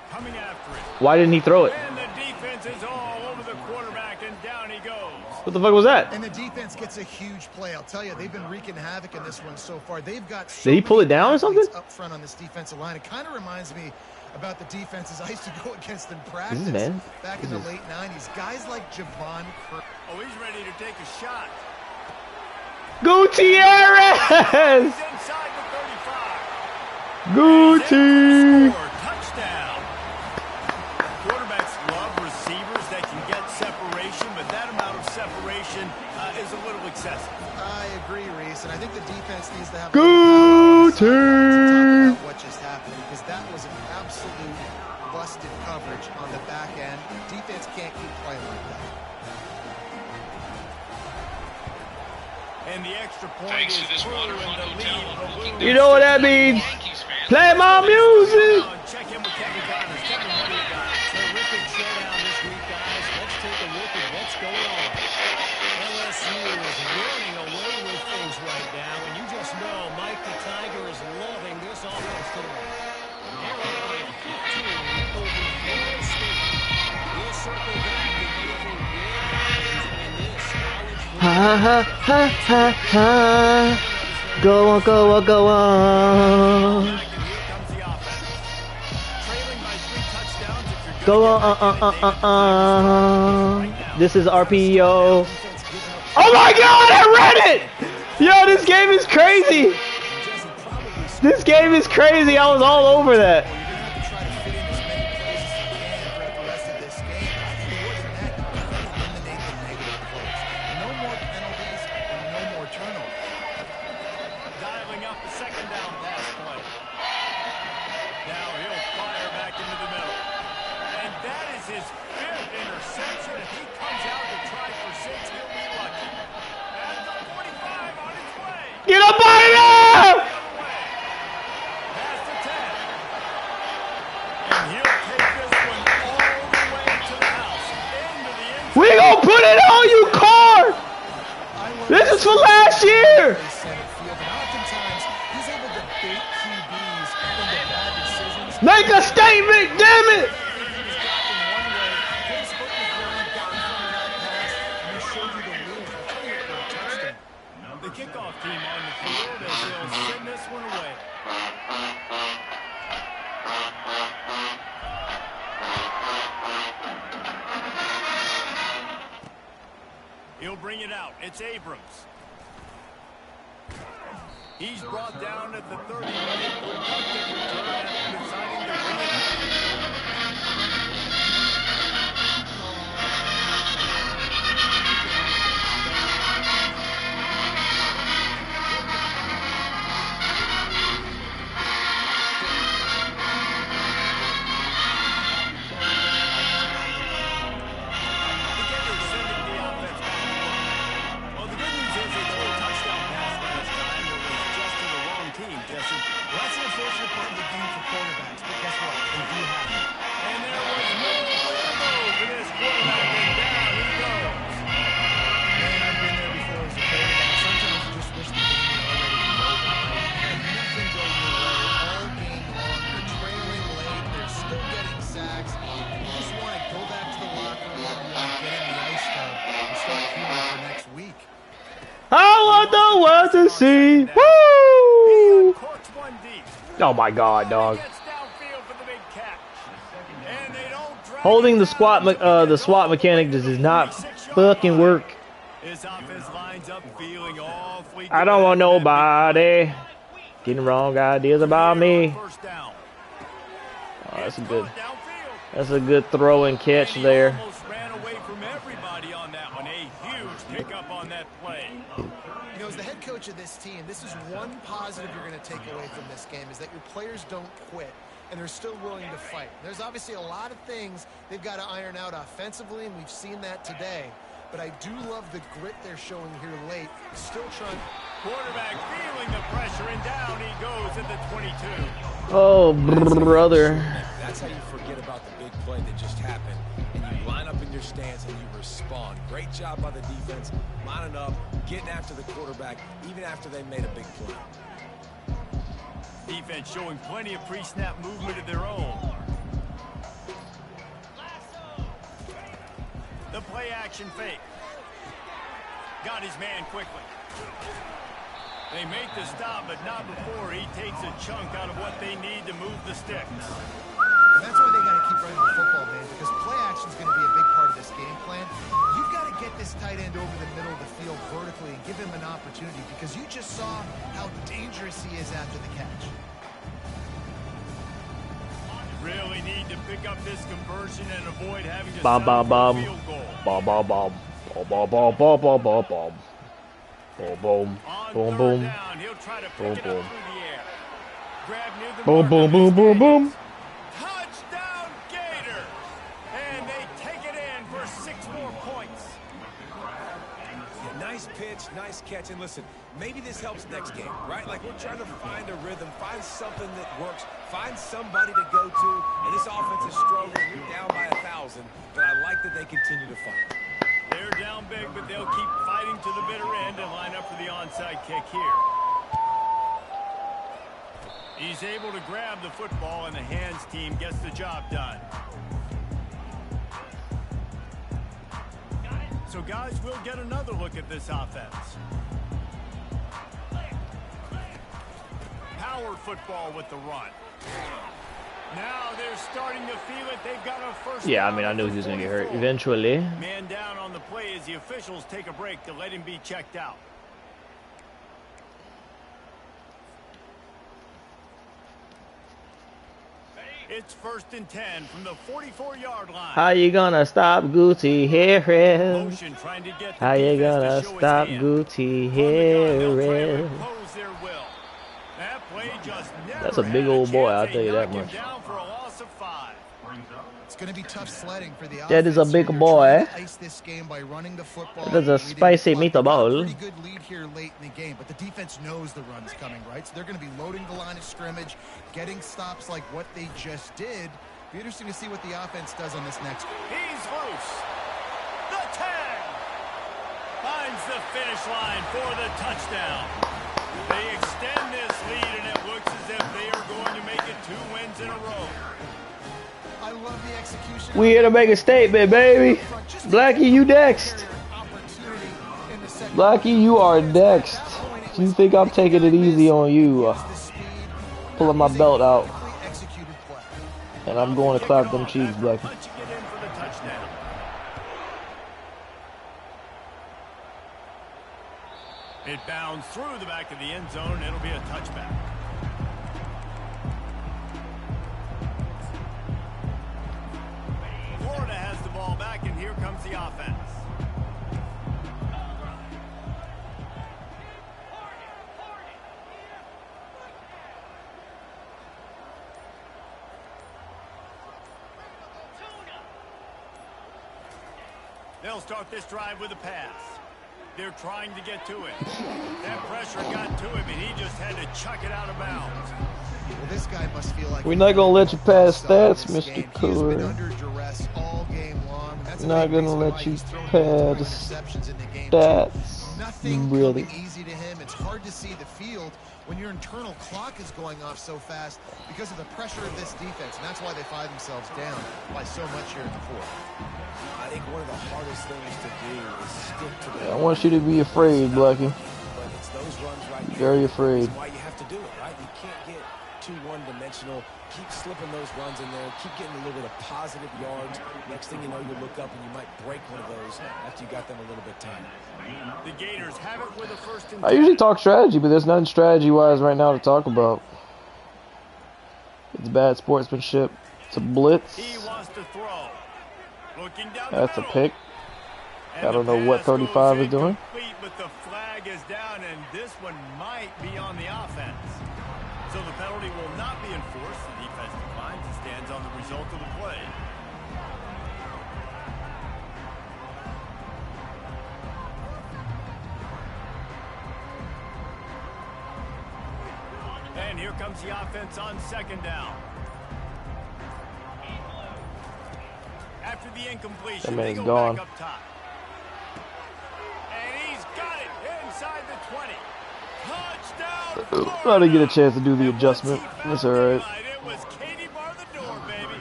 Coming after it. Why didn't he throw it? And the defense is all over the quarterback, and down he goes. What the fuck was that? And the defense gets a huge play. I'll tell you, they've been wreaking havoc in this one so far. They've got so Did he pull many it down or athletes something? up front on this defensive line. It kind of reminds me about the defenses I used to go against in practice man. back in the late 90s. Guys like Javon Curry. Oh, he's ready to take a shot. Gutierrez! He's inside the 35. Gucci! Score, touchdown. Quarterbacks love receivers that can get separation, but that amount of separation is a little excessive. I agree, Reese, and I think the defense needs to have Gucci! about what just happened, because that was an absolute busted coverage on the back end. Defense can't keep playing like that. And the extra point is through, and the lead balloons. You know what that means? Play my music! Check in with Kevin Connors. Kevin, what do you got? Terrific showdown this week, guys. Let's take a look at what's going on. LSU is running away with things right now, and you just know Mike the Tiger is loving this Ha ha ha ha ha. Go on, go on, go on. Back, and here comes the offense. Trailing by 3 touchdowns. If you're Go gonna on, get back in it, they need to find a spot right now. This is RPO. Oh my God, I read it! Yo, this game is crazy. This game is crazy. I was all over that. Dialing up the second down pass play. Now he'll fire back into the middle. And that is his 5th interception. If he comes out to try for 6, he'll be lucky. And the 45 on his way. Get up out of there! Past the 10. And he'll take this one all the way to the house. Into the end zone. We gonna put it on you, Car! This is for last year! Make a statement, damn it! The kickoff team on the field as they'll send this one away. He'll bring it out. It's Abrams. He's brought down at the 30. Productive return after deciding to bring it out. I want the world to see. Woo! Oh my God, dog. Holding the SWAT mechanic does not fucking work. I don't want nobody getting wrong ideas about me. Oh, that's a good throw and catch there. You know, as the head coach of this team, this is one positive you're going to take away from this game, is that your players don't quit and they're still willing to fight. There's obviously a lot of things they've got to iron out offensively, and we've seen that today. But I do love the grit they're showing here late. Still trying. Quarterback feeling the pressure, and down he goes at the 22. Oh, brother. That's how you forget about the big play that just happened. And you line up in your stance and you respond. Great job by the defense, lining up, getting after the quarterback, even after they made a big play. Defense showing plenty of pre-snap movement of their own. The play action fake. Got his man quickly. They make the stop, but not before he takes a chunk out of what they need to move the sticks. And that's why they got to keep running the football, man, because play action is going to be a big part of this game plan. You've got to get this tight end over the middle of the field vertically and give him an opportunity, because you just saw how dangerous he is after the catch. Really need to pick up this conversion and avoid having to Bomb, settle bomb, for a bomb. field goal. Bomb, bomb, bomb. Bomb, bomb, bomb, bomb, bomb, bomb. Boom, boom, On boom, third boom, down, he'll try to pick boom, it boom. up through the air. Grab near the Boom, mark boom, of boom, his boom, boom. man. Touchdown, Gator! And they take it in for 6 more points. Yeah, nice pitch, nice catch. And listen, maybe this helps next game, right? Like, we're trying to find a rhythm, find something that works, find somebody to go to. And this offense is struggling. You're down by 1,000, but I like that they continue to fight. They're down big, but they'll keep fighting to the bitter end and line up for the onside kick here. He's able to grab the football, and the hands team gets the job done. So, guys, we'll get another look at this offense. Power football with the run. Now they're starting to feel it. They've got a first. Yeah, I mean, I knew he was going to get hurt eventually. Man down on the play as the officials take a break to let him be checked out. It's 1st and 10 from the 44-yard line. How you gonna stop Gucci Harris? Motion trying to get How you gonna stop Gucci Harris? That's a big old boy, I'll tell you that much. It's going to be tough sledding for the That is a big boy. Ice this game by running the football. That is a spicy meatball. Pretty good lead here late in the game, but the defense knows the run's coming, right? So they're going to be loading the line of scrimmage, getting stops like what they just did. Be interesting to see what the offense does on this next one. He's loose. The 10 finds the finish line for the touchdown. They extend this lead, and it looks as if they are going to make it 2 wins in a row. I love the execution. We here to make a statement, baby. Blackie, you next. Blackie, you are next. You think I'm taking it easy on you? Pulling my belt out. And I'm going to clap them cheeks, Blackie. It bounds through the back of the end zone. It'll be a touchback. Florida has the ball back, and here comes the offense. They'll start this drive with a pass. They're trying to get to it. That pressure got to him, and he just had to chuck it out of bounds. Well, this guy must feel like we're not gonna let you pass stats, Mr. Cooler. We're not gonna let you pass stats. Nothing really easy to him. It's hard to see the field when your internal clock is going off so fast because of the pressure of this defense, and that's why they find themselves down by so much here in the fourth. I think one of the hardest things to do is stick to the. I want you to be afraid, Blackie. But it's those runs right there. Very afraid. That's why you have to do it, right? You can't get too one-dimensional. Keep slipping those runs in there. Keep getting a little bit of positive yards. Next thing you know, you look up and you might break one of those after you got them a little bit tight. The Gators have it with a 1st and 10. I usually talk strategy, but there's nothing strategy-wise right now to talk about. It's bad sportsmanship. It's a blitz. He wants to throw. Looking down That's a the pick. And I don't know what 35 is doing. But the flag is down, and this one might be on the offense. So the penalty will not be enforced. The defense declines and stands on the result of the play. And here comes the offense on 2nd down. After the incompletion, that they man's go gone. back up top. And he's got it inside the 20. Touchdown! I didn't get a chance to do the adjustment. That's all right. It was Katie bar the door, baby.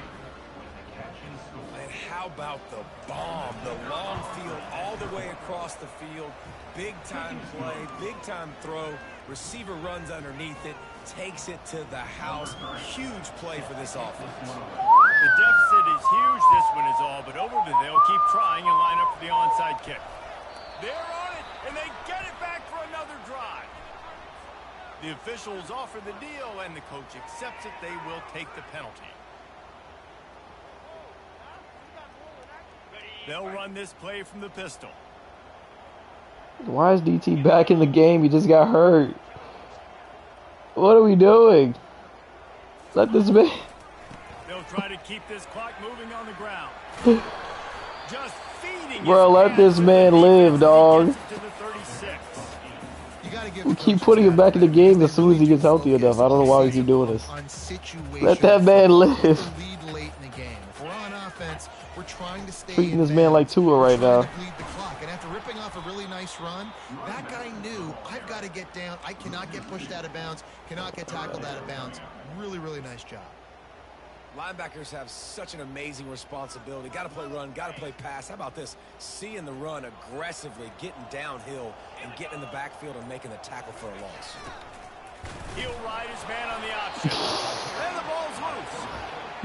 And how about the bomb? The long field all the way across the field. Big-time play, big-time throw. Receiver runs underneath it, takes it to the house. Huge play for this offense. The deficit is huge. This one is all but over, but they'll keep trying and line up for the onside kick. They're on it, and they get it back for another drive. The officials offer the deal, and the coach accepts it. They will take the penalty. They'll run this play from the pistol. Why is DT back in the game? He just got hurt. What are we doing? Let this man. They'll try to keep this clock moving on the ground. Just feeding. Bro, let this man live, dog. We keep putting him back in the game as soon as he gets healthy enough. I don't know why we keep doing this. Let that man live. Treating this man like Tua right now. And after ripping off a really nice run, that guy knew, I've got to get down. I cannot get pushed out of bounds, cannot get tackled out of bounds. Really, really nice job. Linebackers have such an amazing responsibility. Got to play run, got to play pass. How about this? Seeing the run aggressively, getting downhill, and getting in the backfield and making the tackle for a loss. He'll ride his man on the option. And the ball's loose.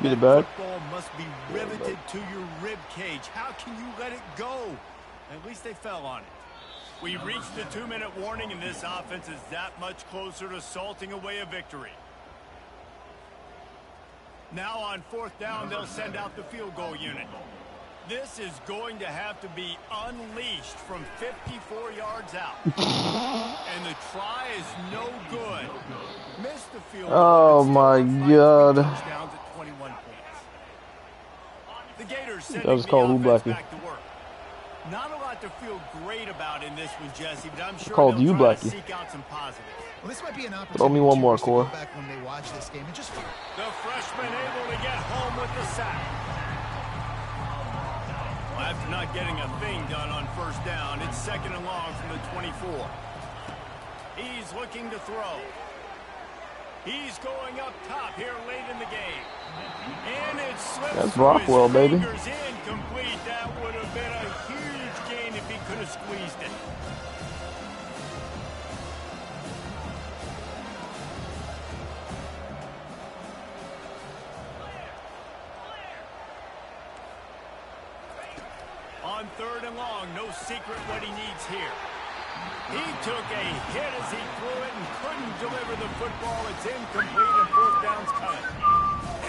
Get it back. Football must be riveted to your rib cage. How can you let it go? At least they fell on it. We've reached the 2-minute warning, and this offense is that much closer to salting away a victory. Now on 4th down, they'll send out the field goal unit. This is going to have to be unleashed from 54 yards out. And the try is no good. Missed the field goal. Oh my God. Touchdowns at 21 points. The Gators sending That was called the offense Blackie. back to work. Not a lot to feel great about in this one, Jesse, but I'm sure Called they'll you try to Blackie. seek out some positives. Well, this might be an opportunity. Throw me one more, to Core. go back when they watch this game and just. The freshman able to get home with the sack. Well, after not getting a thing done on 1st down, it's 2nd and long from the 24. He's looking to throw. He's going up top here late in the game. And it slips That's through his Rockwell, baby. fingers. Incomplete. That would have been a huge gain if he could have squeezed it. On 3rd and long, no secret what he needs here. He took a hit as he threw it and couldn't deliver the football. It's incomplete and 4th down's coming.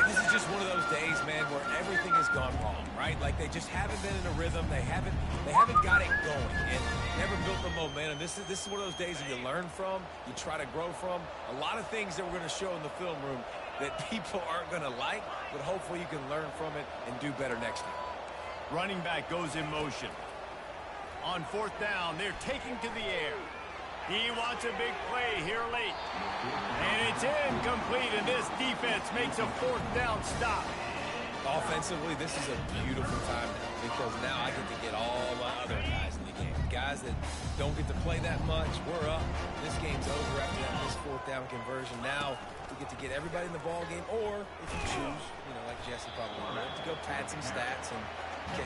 And this is just one of those days, man, where everything has gone wrong, right? Like they just haven't been in a rhythm. They haven't got it going and never built the momentum. This is one of those days that you learn from, you try to grow from. A lot of things that we're going to show in the film room that people aren't going to like, but hopefully you can learn from it and do better next time. Running back goes in motion. On 4th down, they're taking to the air. He wants a big play here late. And it's incomplete, and this defense makes a 4th down stop. Offensively, this is a beautiful time now because now I get to get all my other guys in the game. Guys that don't get to play that much, we're up. This game's over after that missed 4th down conversion. Now we get to get everybody in the ball game, or if you choose, like Jesse probably would, to go pad some stats and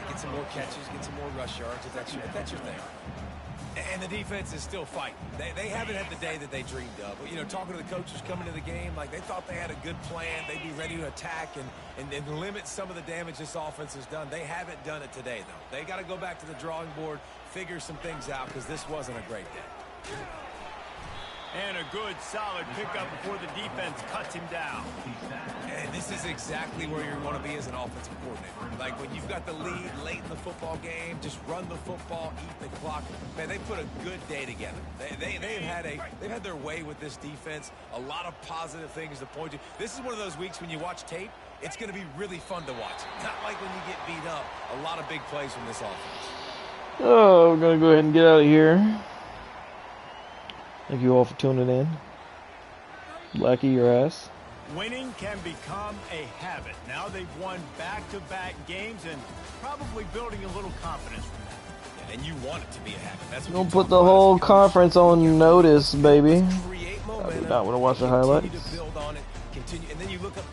get some more catches, get some more rush yards if that's your thing. And the defense is still fighting. They haven't had the day that they dreamed of. But, talking to the coaches coming to the game, like they thought they had a good plan. They'd be ready to attack and limit some of the damage this offense has done. They haven't done it today, though. They got to go back to the drawing board, figure some things out, because this wasn't a great day. And a good, solid pickup before the defense cuts him down. And this is exactly where you want to be as an offensive coordinator. Like when you've got the lead late in the football game, just run the football, eat the clock. Man, they put a good day together. They've had their way with this defense. A lot of positive things to point to. This is one of those weeks when you watch tape, it's going to be really fun to watch. Not like when you get beat up. A lot of big plays from this offense. Oh, we're going to go ahead and get out of here. Thank you all for tuning in. Blackie, your ass. Winning can become a habit. Now they've won back-to-back games and probably building a little confidence from that. Yeah, and you want it to be a habit. That's what Don't put the whole conference on notice, baby. Create I momentum. do not want to watch the Continue highlights. to build on it. Continue, and then you look up.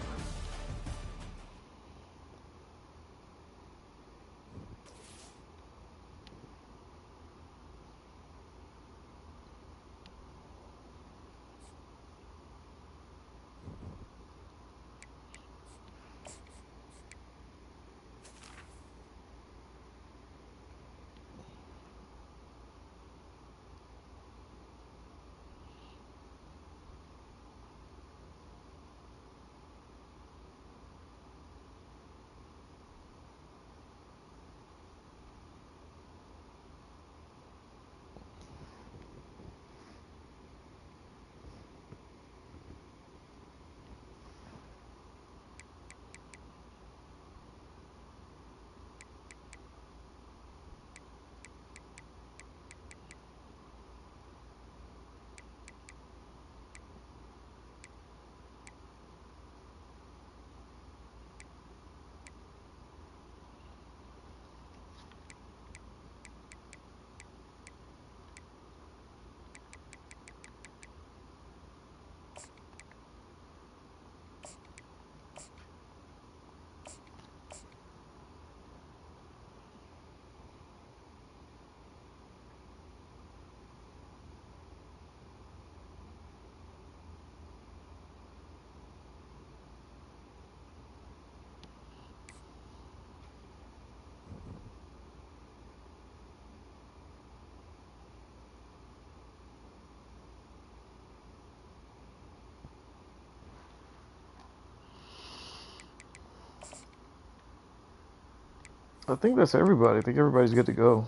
I think that's everybody. I think everybody's good to go.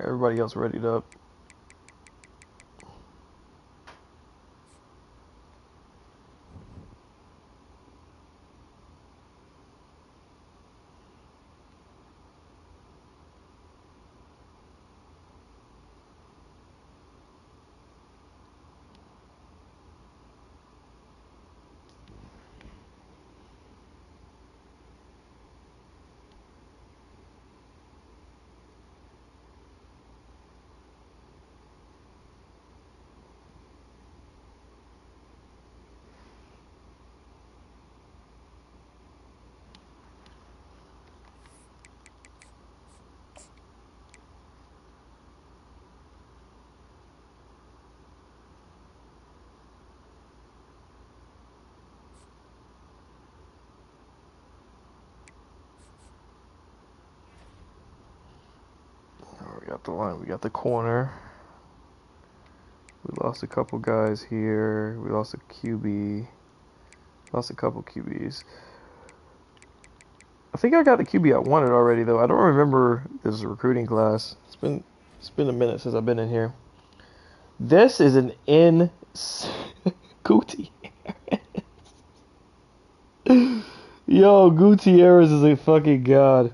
Everybody else readied up. We got the line. We got the corner. We lost a couple guys here. We lost a QB. Lost a couple QBs. I think I got the QB I wanted already though. I don't remember this recruiting class. It's been a minute since I've been in here. This is an in Gutierrez. Yo, Gutierrez is a fucking god.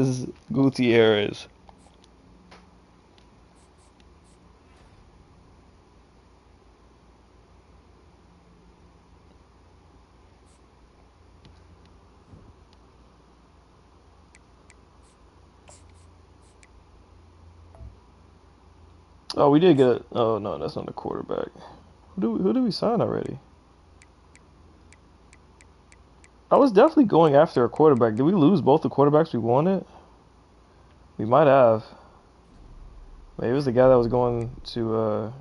James Gutierrez. Oh, we did get it. Oh no, that's not the quarterback. Who do we sign already? I was definitely going after a quarterback. Did we lose both the quarterbacks we wanted? We might have. Maybe it was the guy that was going to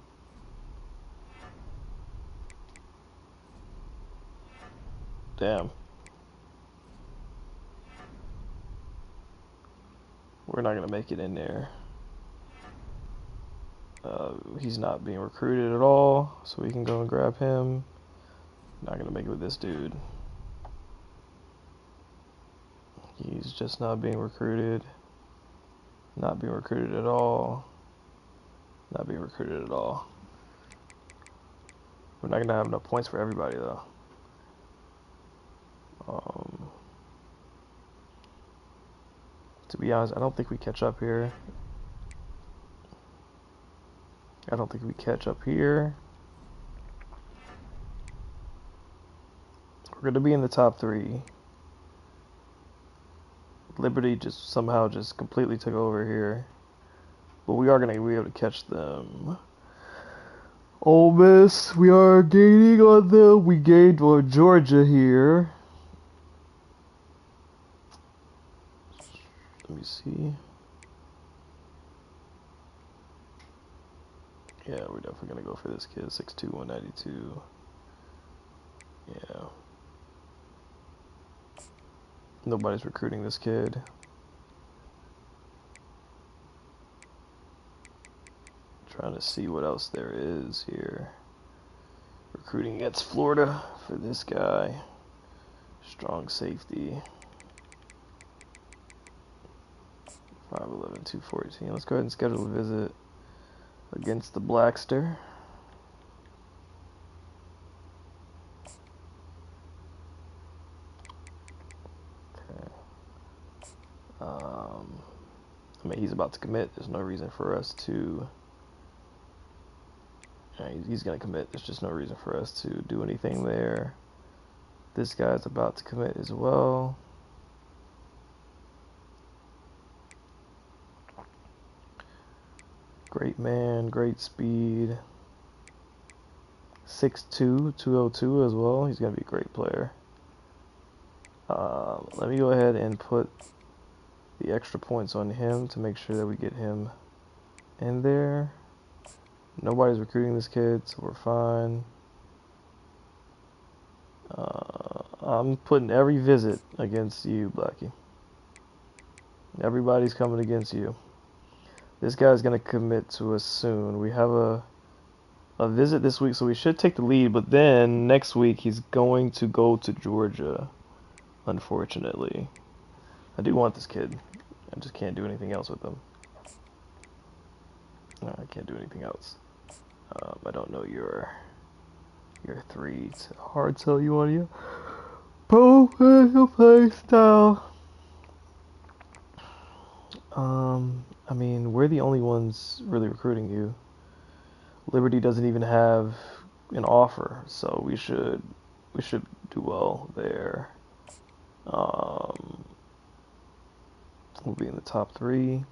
damn. We're not gonna make it in there. He's not being recruited at all, so we can go and grab him. Not gonna make it with this dude. He's just not being recruited. Not being recruited at all. Not being recruited at all. We're not gonna have enough points for everybody though. To be honest, I don't think we catch up here. I don't think we catch up here. We're gonna be in the top 3. Liberty just somehow just completely took over here. But we are gonna be able to catch them. Ole Miss, we are gaining on them. We gained on Georgia here. Let me see. Yeah, we're definitely gonna go for this kid. 6'2", 192. Yeah. Nobody's recruiting this kid. Trying to see what else there is here. Recruiting against Florida for this guy. Strong safety. 5'11", 214. Let's go ahead and schedule a visit against the Blackster. Okay. I mean, he's about to commit. There's no reason for us to... Yeah, he's going to commit. There's just no reason for us to do anything there. This guy's about to commit as well. Great man, great speed. 6'2", 202 as well. He's going to be a great player. Let me go ahead and put the extra points on him to make sure that we get him in there. Nobody's recruiting this kid, so we're fine. I'm putting every visit against you, Blackie. Everybody's coming against you. This guy's gonna commit to us soon. We have a visit this week, so we should take the lead. But then next week he's going to go to Georgia. Unfortunately, I do want this kid. I just can't do anything else with him. No, I can't do anything else. I don't know your three. It's hard sell you on you. Professional play style. I mean, we're the only ones really recruiting you. Liberty doesn't even have an offer, so we should do well there. We'll be in the top 3.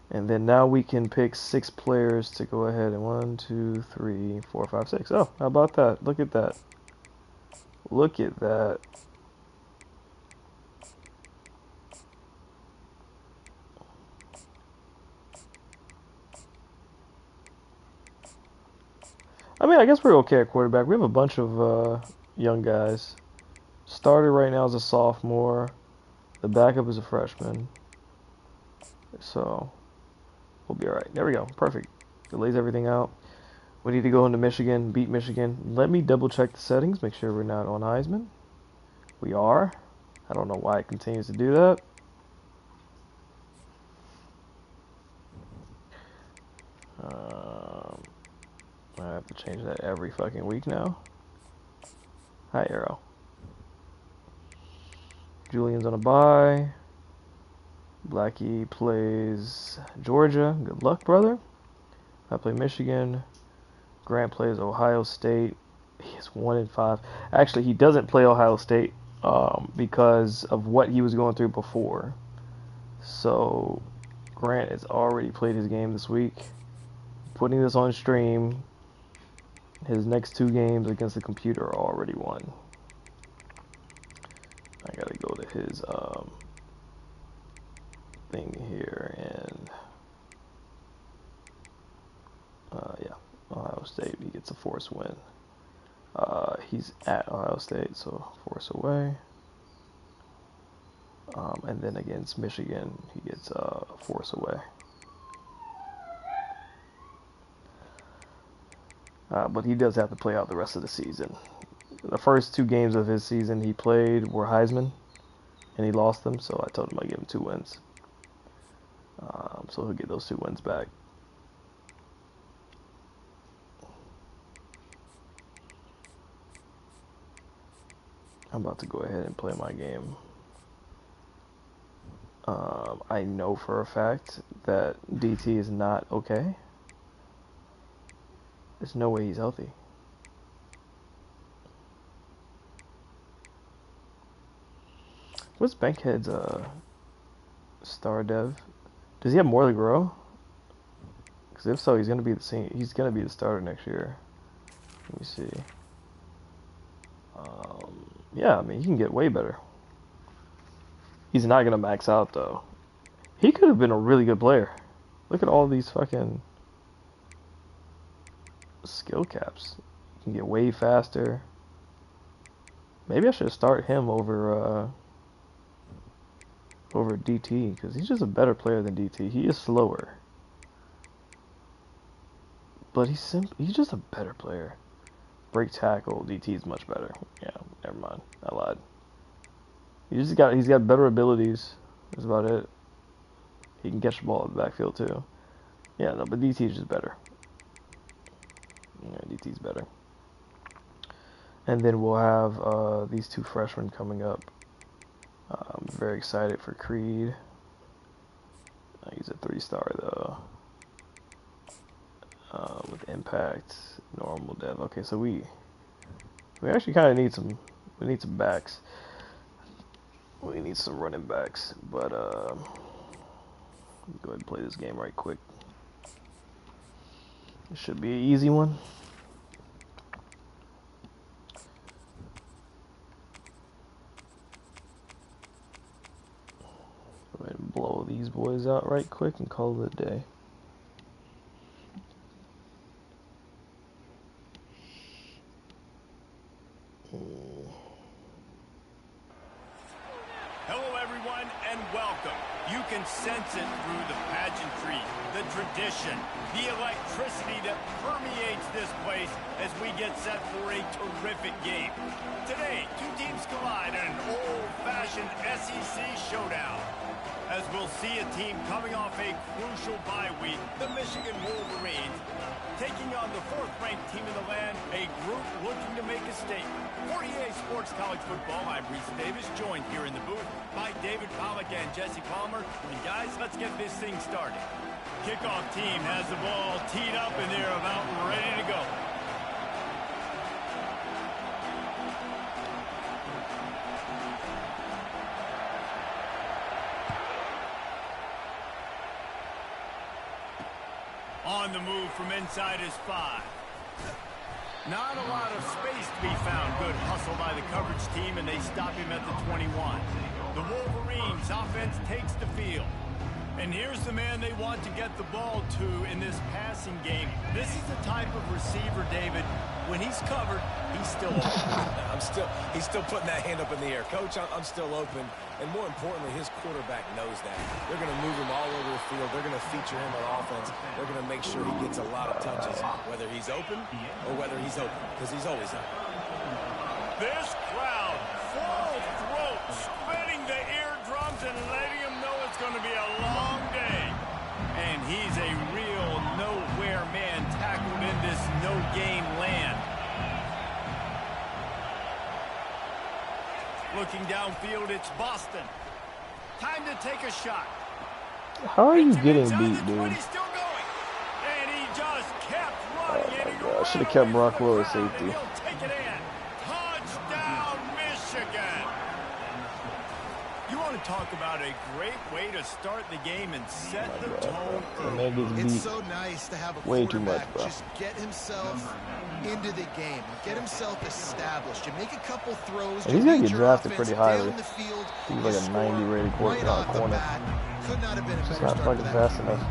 And then now we can pick 6 players to go ahead and 1, 2, 3, 4, 5, 6. Oh, how about that? Look at that. Look at that. I mean, I guess we're okay at quarterback. We have a bunch of young guys. Starter right now is a sophomore. The backup is a freshman. So we'll be all right. There we go. Perfect. It lays everything out. We need to go into Michigan, beat Michigan. Let me double check the settings, make sure we're not on Heisman. We are. I don't know why it continues to do that. I have to change that every fucking week now. Hi, Arrow. Julian's on a bye. Blackie plays Georgia. Good luck, brother. I play Michigan. Grant plays Ohio State. He is 1-5. Actually, he doesn't play Ohio State because of what he was going through before. So Grant has already played his game this week. Putting this on stream. His next 2 games against the computer are already won. I gotta go to his thing here and yeah, Ohio State. He gets a force win. He's at Ohio State, so force away. And then against Michigan, he gets force away. But he does have to play out the rest of the season. The first 2 games of his season he played were Heisman, and he lost them, so I told him I'd give him 2 wins. So he'll get those 2 wins back. I'm about to go ahead and play my game. I know for a fact that DT is not okay. There's no way he's healthy. What's Bankhead's star dev? Does he have more to grow? Because if so, he's gonna be he's gonna be the starter next year. Let me see. Yeah, I mean he can get way better. He's not gonna max out though. He could have been a really good player. Look at all these fucking skill caps. He can get way faster. Maybe I should start him over DT because he's just a better player than DT. He is slower, but he's just a better player. Break tackle, DT is much better. Yeah, never mind. I lied. He's got better abilities. That's about it. He can catch the ball in the backfield too. Yeah, no, but DT is just better. Yeah, DT's better. And then we'll have these 2 freshmen coming up. I'm very excited for Creed. He's a 3-star though. With impact, normal dev. Okay, so we actually kind of need some. We need some backs. We need some running backs, but go ahead and play this game right quick. It should be an easy one. Go ahead and blow these boys out right quick and call it a day. Hello, everyone, and welcome. You can sense it through the pageantry, the tradition, the electricity that permeates this place as we get set for a terrific game. Today, two teams collide in an old-fashioned SEC showdown. As we'll see a team coming off a crucial bye week, the Michigan Wolverines, taking on the fourth-ranked team in the land, a group looking to make a statement. For EA Sports College Football, I'm Reese Davis, joined here in the booth by David Pollack and Jesse Palmer. And guys, let's get this thing started. Kickoff team has the ball teed up and they're about ready to go. On the move from inside his 5. Not a lot of space to be found. Good hustle by the coverage team, and they stop him at the 21. The Wolverines offense takes the field. And here's the man they want to get the ball to in this passing game. This is the type of receiver, David, when he's covered, he's still open. He's still putting that hand up in the air. Coach, I'm still open. And more importantly, his quarterback knows that. They're going to move him all over the field. They're going to feature him on offense. They're going to make sure he gets a lot of touches, whether he's open or whether he's open, because he's always open. This crowd, full throat, spinning the eardrums and letting him know it's going to be a long day. And he's a real nowhere man tackled in this no-game land. Looking downfield, it's Boston. Time to take a shot. How are you getting beat, dude? He's still going. And he just kept running. I should have kept Brock Willis safety. He'll take it in. Touchdown, Michigan. You want to talk about a great way to start the game and set the tone early. It's so nice to have a way too quarterback much, bro. just get himself into the game, get himself established. You make a couple throws. He's gonna get your drafted offense pretty highly. down the field, He's like a 90 rated right off the corner. bat. Could not have been a It's better not start to fucking that fast game. enough.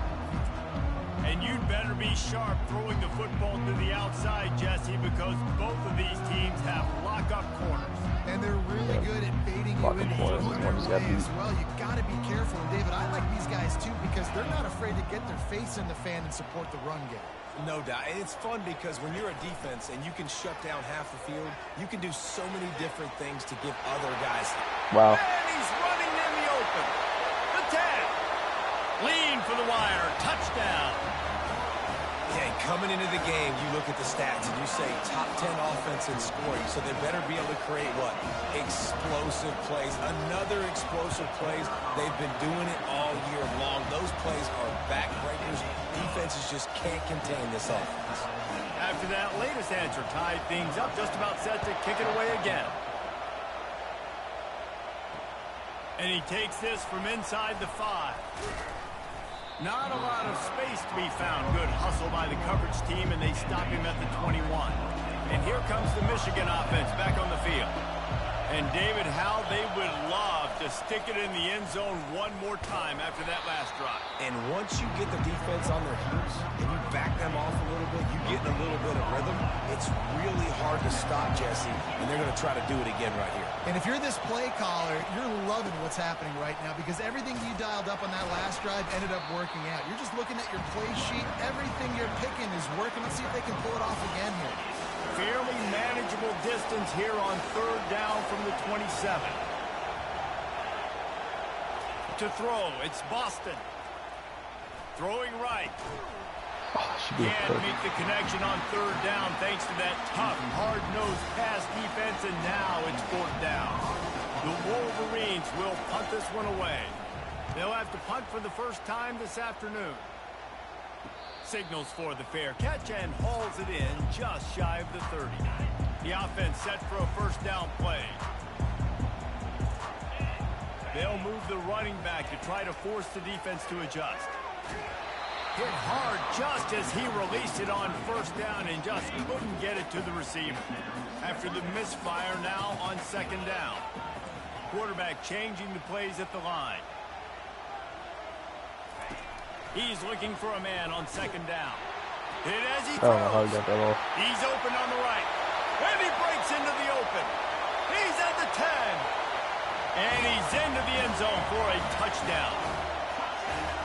And you'd better be sharp throwing the football to the outside, Jesse, because both of these teams have lock-up corners. And they're really good at baiting you Fucking into corners, throwing this their one just got way as beat. well. You got to be careful. And David, I like these guys too because they're not afraid to get their face in the fan and support the run game. No doubt. And it's fun because when you're a defense and you can shut down half the field, you can do so many different things to give other guys. Wow. And he's running in the open. The 10. Lean for the wire. Touchdown. Yeah, and coming into the game, you look at the stats and you say top 10 offense in scoring, so they better be able to create what? Explosive plays. Another explosive plays. They've been doing it all year long. Those plays are backbreakers. Defenses just can't contain this offense. After that latest answer tied things up, just about set to kick it away again. And he takes this from inside the 5. Not a lot of space to be found. Good hustle by the coverage team, and they stop him at the 21. And here comes the Michigan offense back on the field. And David, how they would love to stick it in the end zone one more time after that last drive. And once you get the defense on their heels and you back them off a little bit, you get in a little bit of rhythm, it's really hard to stop, Jesse, and they're going to try to do it again right here. And if you're this play caller, you're loving what's happening right now because everything you dialed up on that last drive ended up working out. You're just looking at your play sheet. Everything you're picking is working. Let's see if they can pull it off again here. Fairly manageable distance here on 3rd down from the 27. To throw, it's Boston. Throwing right. Can't make the connection on 3rd down thanks to that tough, hard-nosed pass defense, and now it's 4th down. The Wolverines will punt this one away. They'll have to punt for the first time this afternoon. Signals for the fair catch and hauls it in just shy of the 30. The offense set for a first down play. They'll move the running back to try to force the defense to adjust. Hit hard just as he released it on 1st down and just couldn't get it to the receiver. After the misfire, now on 2nd down. Quarterback changing the plays at the line. He's looking for a man on 2nd down. And as he throws, he's open on the right. And he breaks into the open. He's at the 10. And he's into the end zone for a touchdown.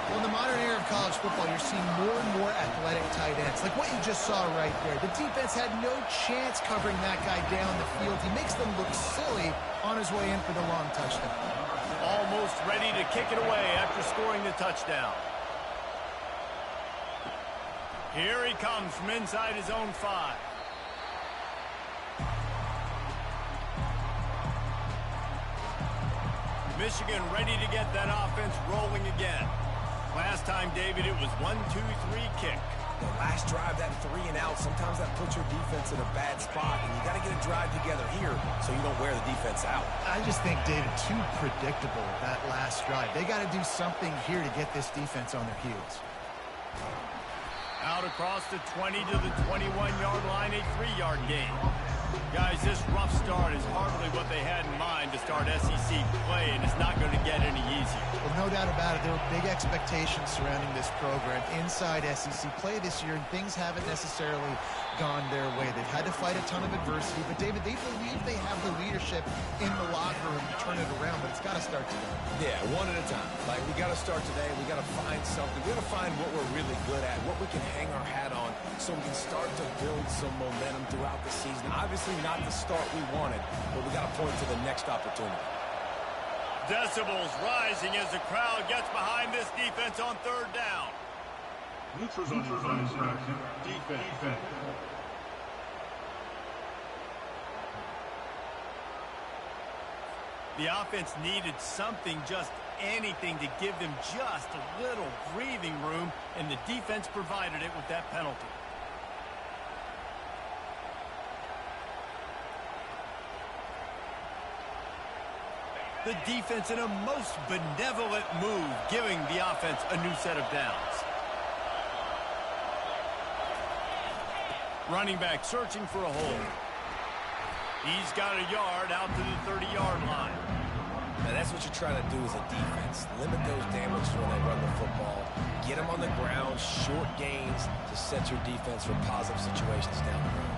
Well, in the modern era of college football, you're seeing more and more athletic tight ends, like what you just saw right there. The defense had no chance covering that guy down the field. He makes them look silly on his way in for the long touchdown. Almost ready to kick it away after scoring the touchdown. Here he comes from inside his own 5. Michigan ready to get that offense rolling again. Last time, David, it was 1-2-3 kick. The last drive, that 3 and out, sometimes that puts your defense in a bad spot, and you got to get a drive together here so you don't wear the defense out. I just think, David, too predictable, that last drive. They got to do something here to get this defense on their heels. Out across the 20 to the 21-yard line, a 3-yard gain. Guys, this rough start is hardly what they had in mind to start SEC play, and it's not going to get any easier. Well, no doubt about it. There were big expectations surrounding this program inside SEC play this year, and things haven't necessarily gone their way. They've had to fight a ton of adversity, but, David, they believe they have the leadership in the locker room to turn it around, but it's got to start today. Yeah, one at a time. Like, we got to start today. We got to find something. We got to find what we're really good at, what we can hang our hat on, so we can start to build some momentum throughout the season. Obviously not the start we wanted, but we got to point to the next opportunity. Decibels rising as the crowd gets behind this defense on 3rd down. Neutral zone defense. The offense needed something, just anything, to give them just a little breathing room, and the defense provided it with that penalty. The defense in a most benevolent move, giving the offense a new set of downs. Running back searching for a hole. He's got a yard out to the 30-yard line. Now, that's what you're trying to do as a defense. Limit those damages when they run the football. Get them on the ground, short gains to set your defense for positive situations down the road.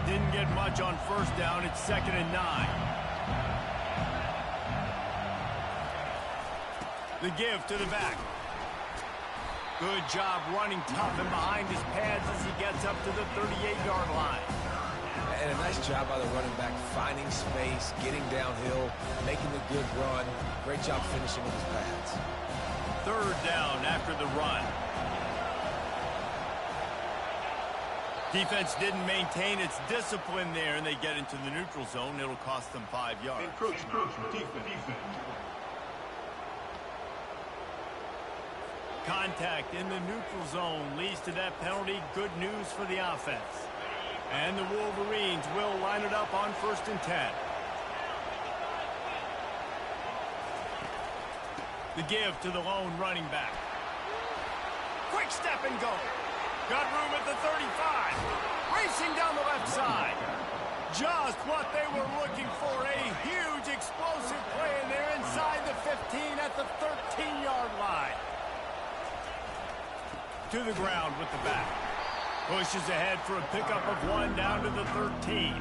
Didn't get much on 1st down. It's 2nd and 9. The give to the back. Good job running tough and behind his pads as he gets up to the 38-yard line. And a nice job by the running back, finding space, getting downhill, making the good run. Great job finishing with his pads. 3rd down after the run. Defense didn't maintain its discipline there, and they get into the neutral zone. It'll cost them 5 yards. Defense. Contact in the neutral zone leads to that penalty. Good news for the offense. And the Wolverines will line it up on 1st and 10. The give to the lone running back. Quick step and go. Got room at the 35. Racing down the left side. Just what they were looking for. A huge explosive play in there inside the 15 at the 13-yard line. To the ground with the back. Pushes ahead for a pickup of 1 down to the 13.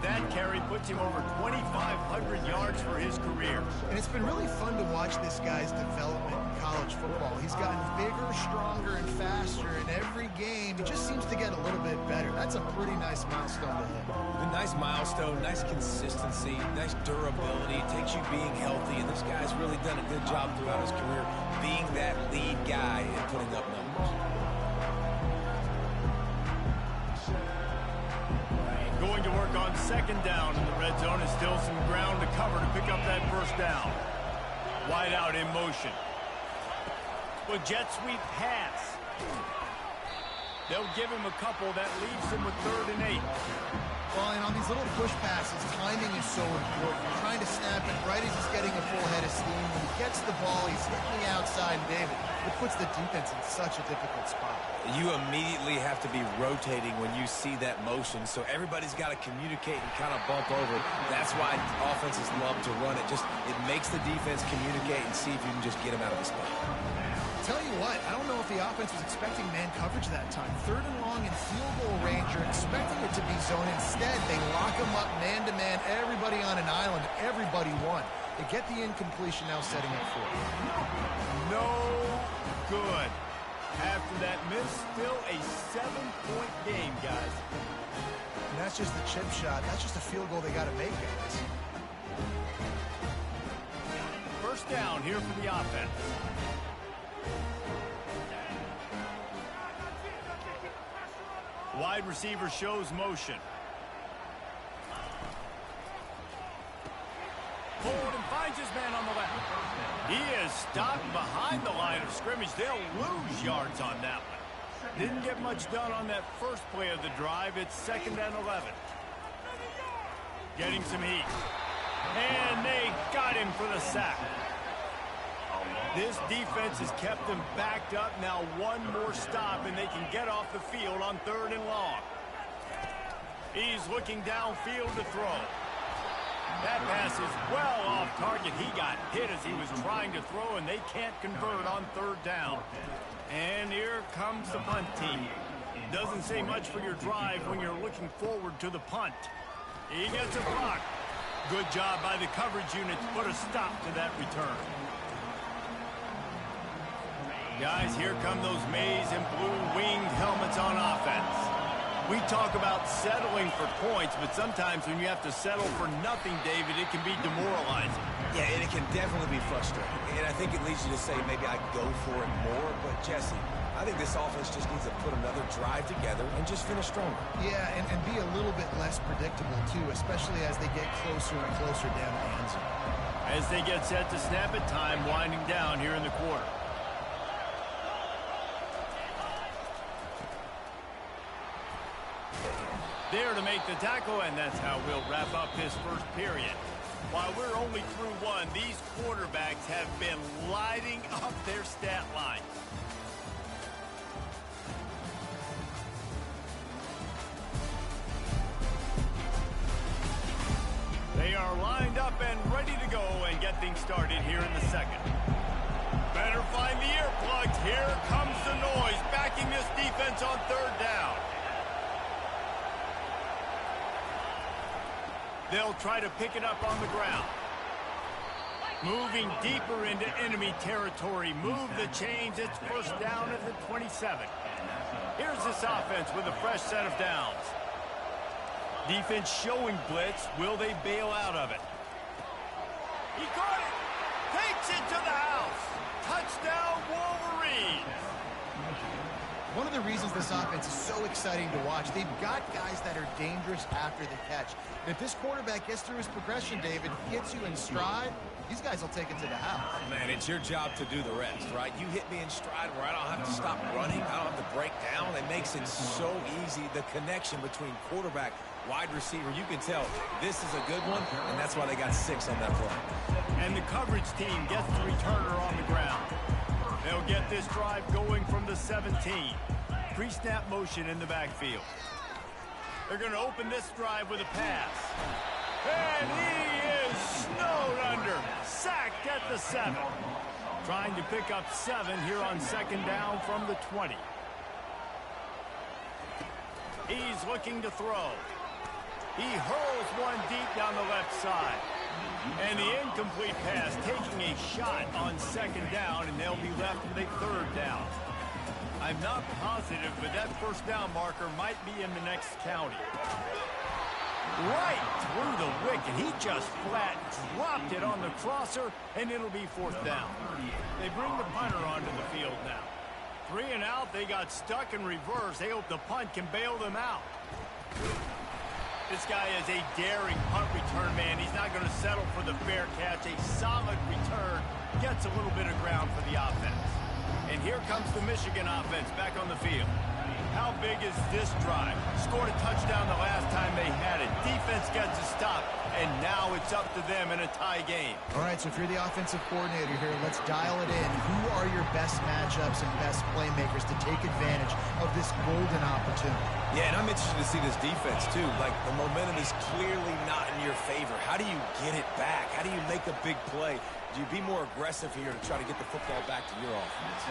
That carry puts him over 2,500 yards for his career. And it's been really fun to watch this guy's development in college football. He's gotten bigger, stronger, and faster in every game. He just seems to get a little bit better. That's a pretty nice milestone to hit. A nice milestone, nice consistency, nice durability. It takes you being healthy, and this guy's really done a good job throughout his career being that lead guy and putting up numbers. Going to work on 2nd down in the red zone, and still some ground to cover to pick up that 1st down. Wide out in motion. With jet sweep pass. They'll give him a couple. That leaves him with 3rd and 8. Well, and on these little push passes, timing is so important. You're trying to snap it right as he's getting a full head of steam. When he gets the ball, he's hitting the outside, David. It puts the defense in such a difficult spot. You immediately have to be rotating when you see that motion, so everybody's got to communicate and kind of bump over. That's why offenses love to run it. It makes the defense communicate and see if you can just get him out of the spot. Tell you what, I don't know if the offense was expecting man coverage that time. 3rd and long in field goal range. You're expecting a to be zone. Instead, they lock them up man-to-man, everybody on an island, everybody won. They get the incompletion now setting up for it. No good. After that miss, still a 7-point game, guys. And that's just the chip shot. That's just a field goal they got to make, guys. First down here for the offense. Wide receiver shows motion. Forward and finds his man on the left. He is stopped behind the line of scrimmage. They'll lose yards on that one. Didn't get much done on that first play of the drive. It's 2nd and 11. Getting some heat. And they got him for the sack. This defense has kept them backed up. Now one more stop, and they can get off the field on 3rd and long. He's looking downfield to throw. That pass is well off target. He got hit as he was trying to throw, and they can't convert on 3rd down. And here comes the punt team. Doesn't say much for your drive when you're looking forward to the punt. He gets a block. Good job by the coverage unit to put a stop to that return. Guys, here come those maize and blue winged helmets on offense. We talk about settling for points, but sometimes when you have to settle for nothing, David, it can be demoralizing. Yeah, and it can definitely be frustrating. And I think it leads you to say maybe I go for it more. But, Jesse, I think this offense just needs to put another drive together and just finish stronger. Yeah, and be a little bit less predictable, too, especially as they get closer and closer down the end zone. As they get set to snap it, time winding down here in the quarter. There to make the tackle, and that's how we'll wrap up this first period. While we're only through one, these quarterbacks have been lighting up their stat line. They are lined up and ready to go and get things started here in the second. Better find the earplugs. Here comes the noise, backing this defense on 3rd down. They'll try to pick it up on the ground. Moving deeper into enemy territory. Move the chains. It's 1st down at the 27. Here's this offense with a fresh set of downs. Defense showing blitz. Will they bail out of it? He got it. Takes it to the house. Touchdown, Wolverines. One of the reasons this offense is so exciting to watch, they've got guys that are dangerous after the catch. And if this quarterback gets through his progression, David, gets you in stride, these guys will take it to the house. Man, it's your job to do the rest, right? You hit me in stride where I don't have to stop running. I don't have to break down. It makes it so easy. The connection between quarterback, wide receiver, you can tell this is a good one, and that's why they got 6 on that play. And the coverage team gets the returner on the ground. They'll get this drive going from the 17. Pre-snap motion in the backfield. They're going to open this drive with a pass. And he is snowed under. Sacked at the 7. Trying to pick up 7 here on 2nd down from the 20. He's looking to throw. He hurls one deep down the left side. And the incomplete pass taking a shot on 2nd down, and they'll be left with a 3rd down. I'm not positive, but that 1st down marker might be in the next county. Right through the wicket. He just flat dropped it on the crosser, and it'll be 4th down. They bring the punter onto the field now. 3 and out, they got stuck in reverse. They hope the punt can bail them out. This guy is a daring punt return man. He's not going to settle for the fair catch. A solid return. Gets a little bit of ground for the offense. And here comes the Michigan offense back on the field. How big is this drive? Scored a touchdown the last time they had it. Defense gets a stop, and now it's up to them in a tie game. All right, so if you're the offensive coordinator here, let's dial it in. Who are your best matchups and best playmakers to take advantage of this golden opportunity? Yeah, and I'm interested to see this defense, too. Like, the momentum is clearly not in your favor. How do you get it back? How do you make a big play? Do you be more aggressive here to try to get the football back to your offense?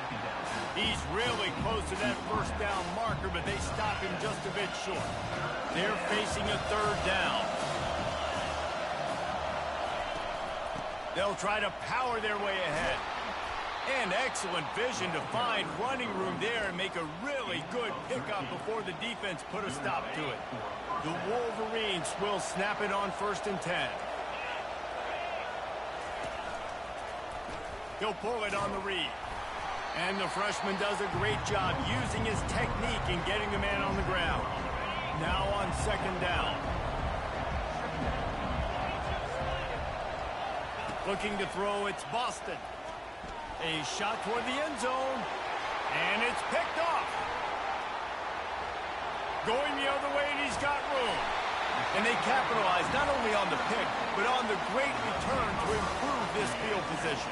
He's really close to that 1st down marker, but they stop him just a bit short. They're facing a third down. They'll try to power their way ahead. And excellent vision to find running room there and make a really good pickup before the defense put a stop to it. The Wolverines will snap it on 1st and 10. He'll pull it on the read. And the freshman does a great job using his technique and getting the man on the ground. Now on 2nd down. Looking to throw, it's Boston. A shot toward the end zone. And it's picked off. Going the other way, and he's got room. And they capitalize not only on the pick, but on the great return to improve this field position.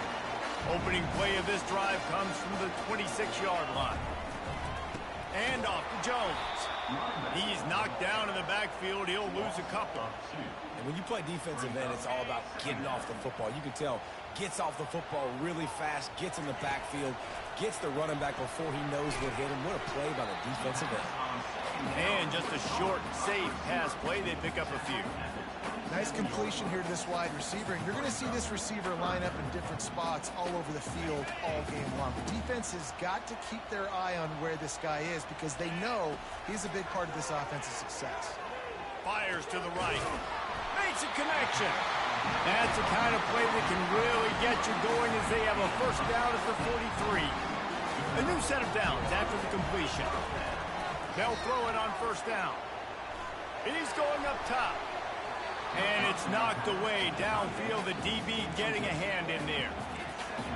Opening play of this drive comes from the 26-yard line. And off to Jones. He's knocked down in the backfield. He'll lose a couple. And when you play defensive end, it's all about getting off the football. You can tell, gets off the football really fast, gets in the backfield, gets the running back before he knows what hit him. What a play by the defensive end. And just a short, safe pass play. They pick up a few. Nice completion here to this wide receiver. And you're going to see this receiver line up in different spots all over the field all game long. The defense has got to keep their eye on where this guy is because they know he's a big part of this offense's success. Fires to the right. Makes a connection. That's the kind of play that can really get you going as they have a 1st down at the 43. A new set of downs after the completion. They'll throw it on 1st down. He's going up top. And it's knocked away downfield. The DB getting a hand in there.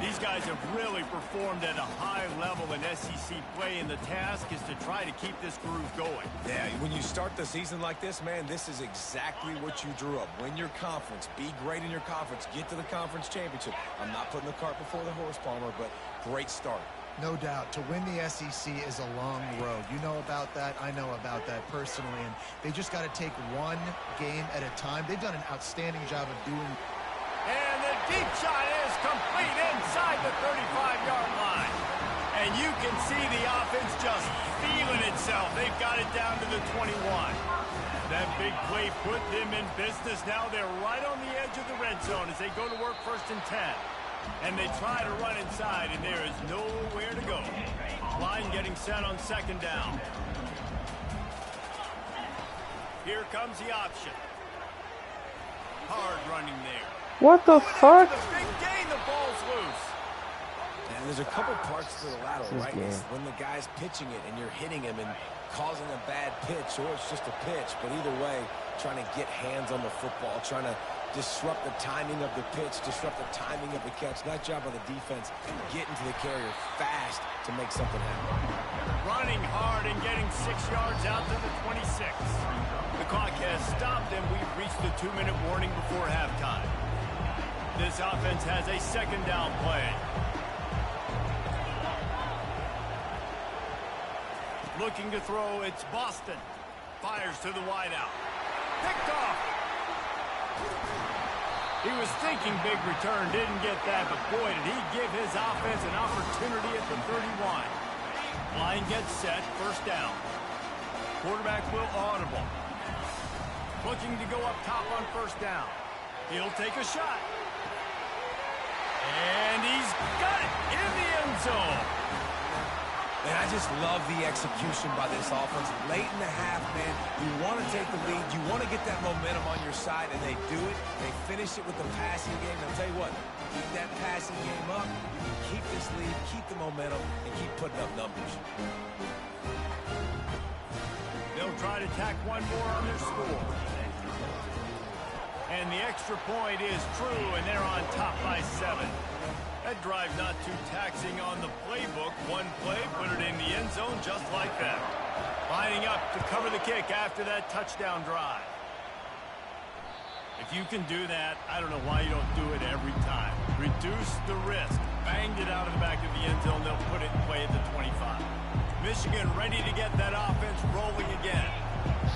These guys have really performed at a high level in SEC play, and the task is to try to keep this groove going. Yeah, when you start the season like this, man, this is exactly what you drew up. Win your conference. Be great in your conference. Get to the conference championship. I'm not putting the cart before the horse, Palmer, but great start. No doubt. To win the SEC is a long road. You know about that. I know about that personally. And they just got to take one game at a time. They've done an outstanding job of doing. And the deep shot is complete inside the 35-yard line. And you can see the offense just feeling itself. They've got it down to the 21. That big play put them in business. Now they're right on the edge of the red zone as they go to work 1st and 10. And they try to run inside, and there is nowhere to go. Line getting set on 2nd down. Here comes the option. Hard running there. What the fuck? The big gain, the ball's loose. And there's a couple parts to the lateral, right? It's when the guy's pitching it and you're hitting him and causing a bad pitch, or it's just a pitch. But either way, trying to get hands on the football, trying to disrupt the timing of the pitch, disrupt the timing of the catch. Nice job by the defense getting to the carrier fast to make something happen. Running hard and getting 6 yards out to the 26. The clock has stopped, and we've reached the 2-minute warning before halftime. This offense has a 2nd down play. Looking to throw, it's Boston. Fires to the wideout. Picked off. He was thinking big return, didn't get that, but boy, did he give his offense an opportunity at the 31. Line gets set, 1st down. Quarterback will audible. Looking to go up top on 1st down. He'll take a shot. And he's got it in the end zone. And I just love the execution by this offense. Late in the half, man, you want to take the lead. You want to get that momentum on your side, and they do it. They finish it with the passing game. And I'll tell you what, keep that passing game up. You can keep this lead, keep the momentum, and keep putting up numbers. They'll try to tack one more on their score. And the extra point is true, and they're on top by 7. That drive not too taxing on the playbook. One play, put it in the end zone just like that. Lining up to cover the kick after that touchdown drive. If you can do that, I don't know why you don't do it every time. Reduce the risk. Banged it out of the back of the end zone. They'll put it in play at the 25. Michigan ready to get that offense rolling again.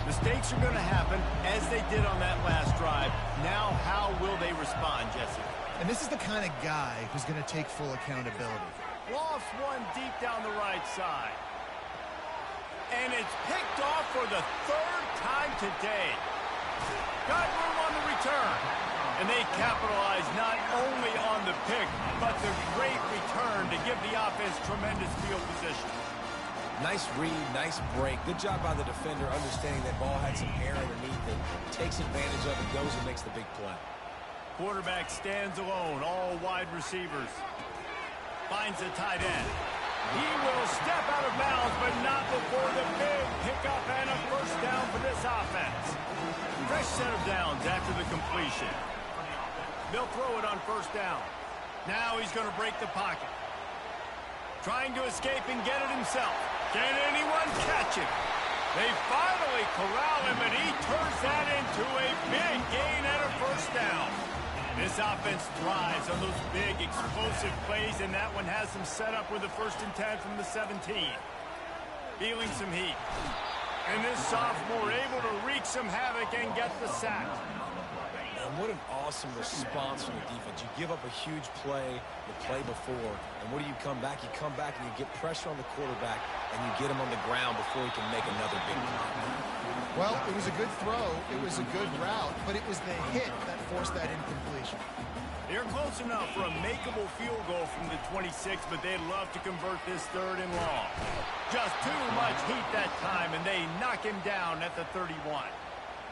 Mistakes are going to happen as they did on that last drive. Now, how will they respond, Jesse? And this is the kind of guy who's going to take full accountability. Lost one deep down the right side. And it's picked off for the 3rd time today. Got room on the return. And they capitalize not only on the pick, but the great return to give the offense tremendous field position. Nice read, nice break. Good job by the defender understanding that ball had some air underneath it. Takes advantage of it, goes and makes the big play. Quarterback stands alone, all wide receivers. Finds a tight end. He will step out of bounds, but not before the big pickup and a first down for this offense. Fresh set of downs after the completion. They'll throw it on first down. Now he's going to break the pocket. Trying to escape and get it himself. Can anyone catch him? They finally corral him, and he turns that into a big gain and a first down. This offense thrives on those big, explosive plays, and that one has them set up with a 1st and 10 from the 17. Feeling some heat. And this sophomore able to wreak some havoc and get the sack. And what an awesome response from the defense. You give up a huge play the play before, and what do you come back? You come back and you get pressure on the quarterback, and you get him on the ground before he can make another big play. Well, it was a good throw. It was a good route, but it was the hit that forced that incompletion. They're close enough for a makeable field goal from the 26, but they'd love to convert this 3rd and long. Just too much heat that time, and they knock him down at the 31.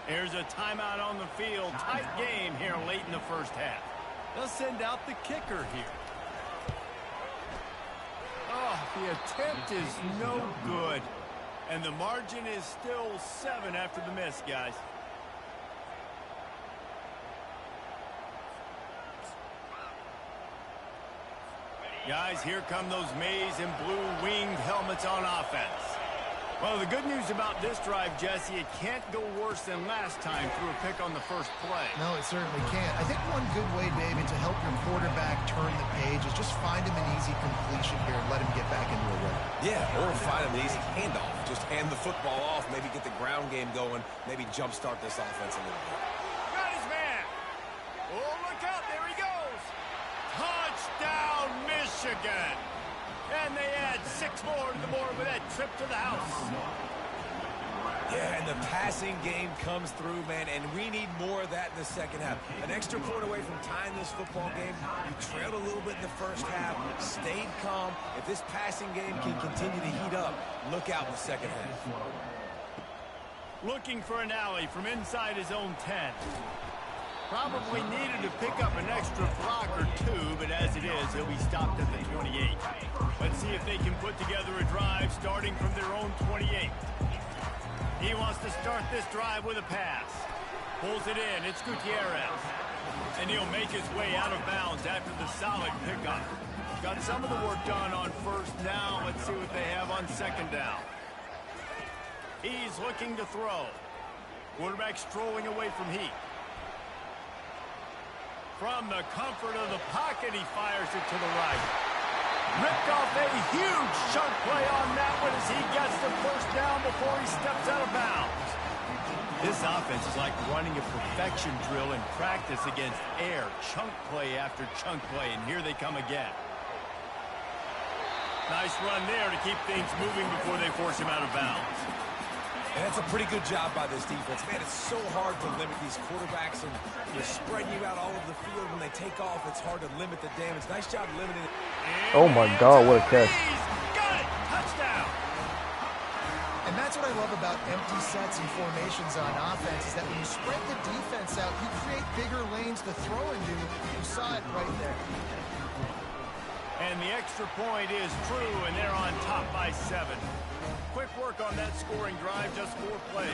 There's a timeout on the field. Tight game here late in the first half. They'll send out the kicker here. Oh, the attempt is no good. And the margin is still 7 after the miss, guys. Guys, here come those maize and blue winged helmets on offense. Well, the good news about this drive, Jesse, it can't go worse than last time through a pick on the first play. No, it certainly can't. I think one good way, David, to help your quarterback turn the page is just find him an easy completion here and let him get back into a rhythm. Yeah, or find him an easy handoff. Just hand the football off, maybe get the ground game going, maybe jumpstart this offense a little bit. Got his man. Oh, look out. There he goes. Touchdown, Michigan. And they add 6 more to the board with that trip to the house. Yeah, and the passing game comes through, man, and we need more of that in the second half. An extra point away from tying this football game. You trailed a little bit in the first half, stayed calm. If this passing game can continue to heat up, look out in the second half. Looking for an alley from inside his own 10. Probably needed to pick up an extra block or 2, but as it is, he'll be stopped at the 28. Let's see if they can put together a drive starting from their own 28. He wants to start this drive with a pass. Pulls it in. It's Gutierrez. And he'll make his way out of bounds after the solid pickup. Got some of the work done on first down. Let's see what they have on second down. He's looking to throw. Quarterback strolling away from heat. From the comfort of the pocket, he fires it to the right. Ripped off a huge chunk play on that one as he gets the first down before he steps out of bounds. This offense is like running a perfection drill in practice against air. Chunk play after chunk play, and here they come again. Nice run there to keep things moving before they force him out of bounds. And that's a pretty good job by this defense. Man, it's so hard to limit these quarterbacks, and they're spreading you out all over the field. When they take off, it's hard to limit the damage. Nice job limiting it. Oh my God, what a catch. Got it! Touchdown! And that's what I love about empty sets and formations on offense is that when you spread the defense out, you create bigger lanes to throw into. You saw it right there. And the extra point is true, and they're on top by 7. Quick work on that scoring drive, just 4 plays.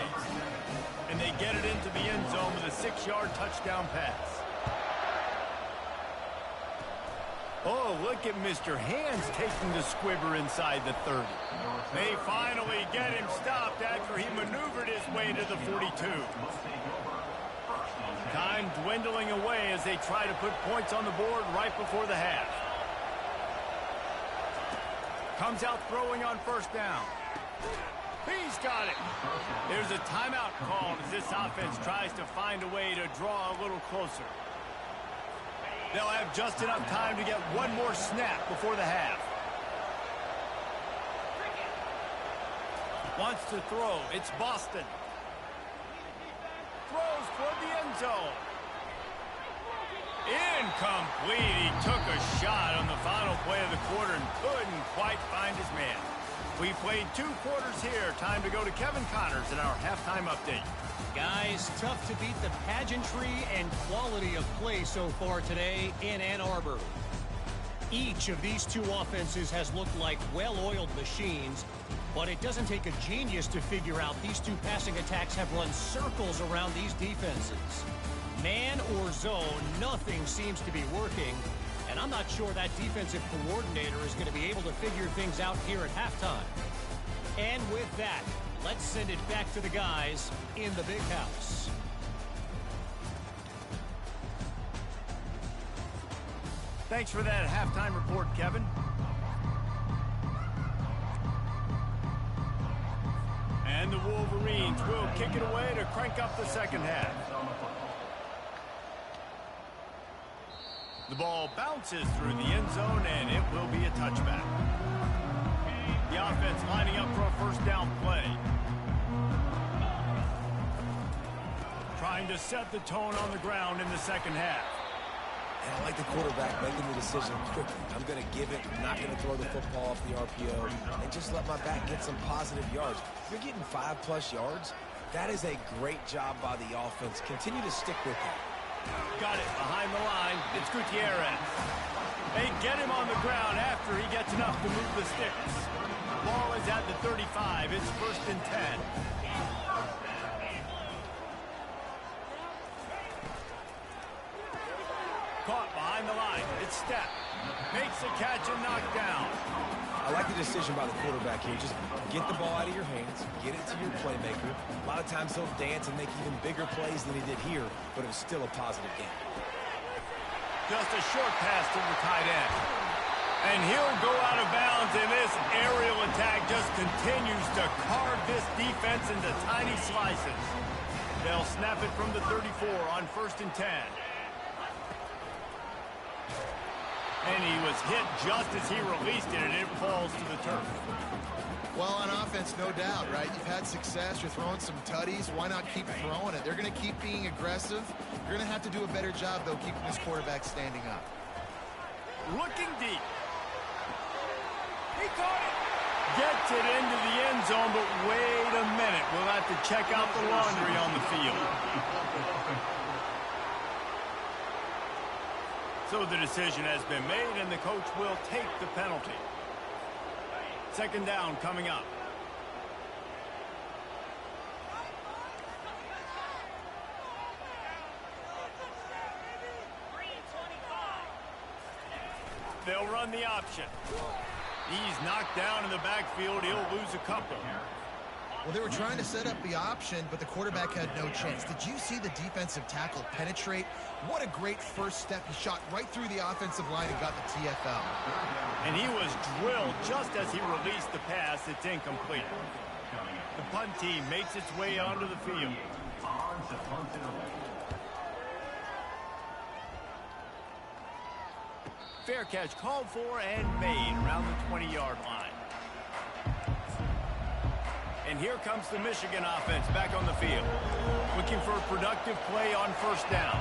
And they get it into the end zone with a 6-yard touchdown pass. Oh, look at Mr. Hands taking the squibber inside the 30. They finally get him stopped after he maneuvered his way to the 42. Time dwindling away as they try to put points on the board right before the half. Comes out throwing on first down. He's got it. There's a timeout called as this offense tries to find a way to draw a little closer. They'll have just enough time to get one more snap before the half. Wants to throw. It's Boston. for the end zone. Incomplete. He took a shot on the final play of the quarter and couldn't quite find his man. We played 2 quarters here. Time to go to Kevin Connors in our halftime update. Guys, tough to beat the pageantry and quality of play so far today in Ann Arbor. Each of these 2 offenses has looked like well-oiled machines, but it doesn't take a genius to figure out these 2 passing attacks have run circles around these defenses. Man or zone, nothing seems to be working, and I'm not sure that defensive coordinator is going to be able to figure things out here at halftime. And with that, let's send it back to the guys in the big house. Thanks for that halftime report, Kevin. And the Wolverines will kick it away to crank up the second half. The ball bounces through the end zone, and it will be a touchback. The offense lining up for a first down play. Trying to set the tone on the ground in the second half. And I like the quarterback making the decision quickly. I'm going to give it. I'm not going to throw the football off the RPO and just let my back get some positive yards. If you're getting 5+ yards, that is a great job by the offense. Continue to stick with it. Got it behind the line. It's Gutierrez. They get him on the ground after he gets enough to move the sticks. Ball is at the 35. It's 1st and 10. Caught behind the line. It's Step. Makes the catch and knocked down. I like the decision by the quarterback here. Just get the ball out of your hands, get it to your playmaker. A lot of times he'll dance and make even bigger plays than he did here, but it was still a positive game. Just a short pass to the tight end. And he'll go out of bounds, and this aerial attack just continues to carve this defense into tiny slices. They'll snap it from the 34 on 1st and 10. And he was hit just as he released it, and it falls to the turf. Well, on offense, no doubt, right? You've had success. You're throwing some tutties. Why not keep throwing it? They're going to keep being aggressive. You're going to have to do a better job, though, keeping this quarterback standing up. Looking deep. He caught it. Gets it into the end zone, but wait a minute. We'll have to check out the laundry on the field. So the decision has been made, and the coach will take the penalty. 2nd down coming up. They'll run the option. He's knocked down in the backfield. He'll lose a couple. Well, they were trying to set up the option, but the quarterback had no chance. Did you see the defensive tackle penetrate? What a great first step. He shot right through the offensive line and got the TFL. And he was drilled just as he released the pass. It's incomplete. The punt team makes its way onto the field. Fair catch called for and made around the 20-yard line. And here comes the Michigan offense back on the field. Looking for a productive play on 1st down.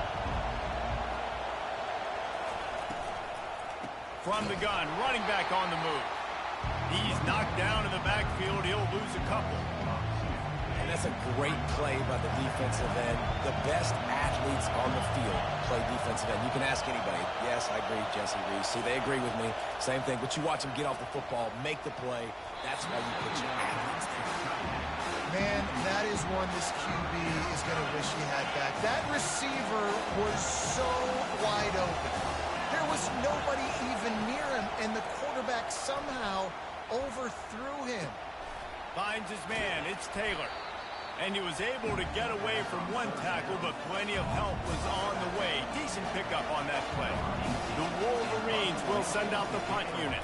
From the gun, running back on the move. He's knocked down in the backfield. He'll lose a couple. And that's a great play by the defensive end. The best athletes on the field play defensive end. You can ask anybody. Yes, I agree, Jesse Reese. See, they agree with me. Same thing. But you watch them get off the football, make the play. That's why you put your athletes there. Man, that is one this QB is going to wish he had back. That receiver was so wide open. There was nobody even near him, and the quarterback somehow overthrew him. Finds his man. It's Taylor. And he was able to get away from one tackle, but plenty of help was on the way. Decent pickup on that play. The Wolverines will send out the punt unit.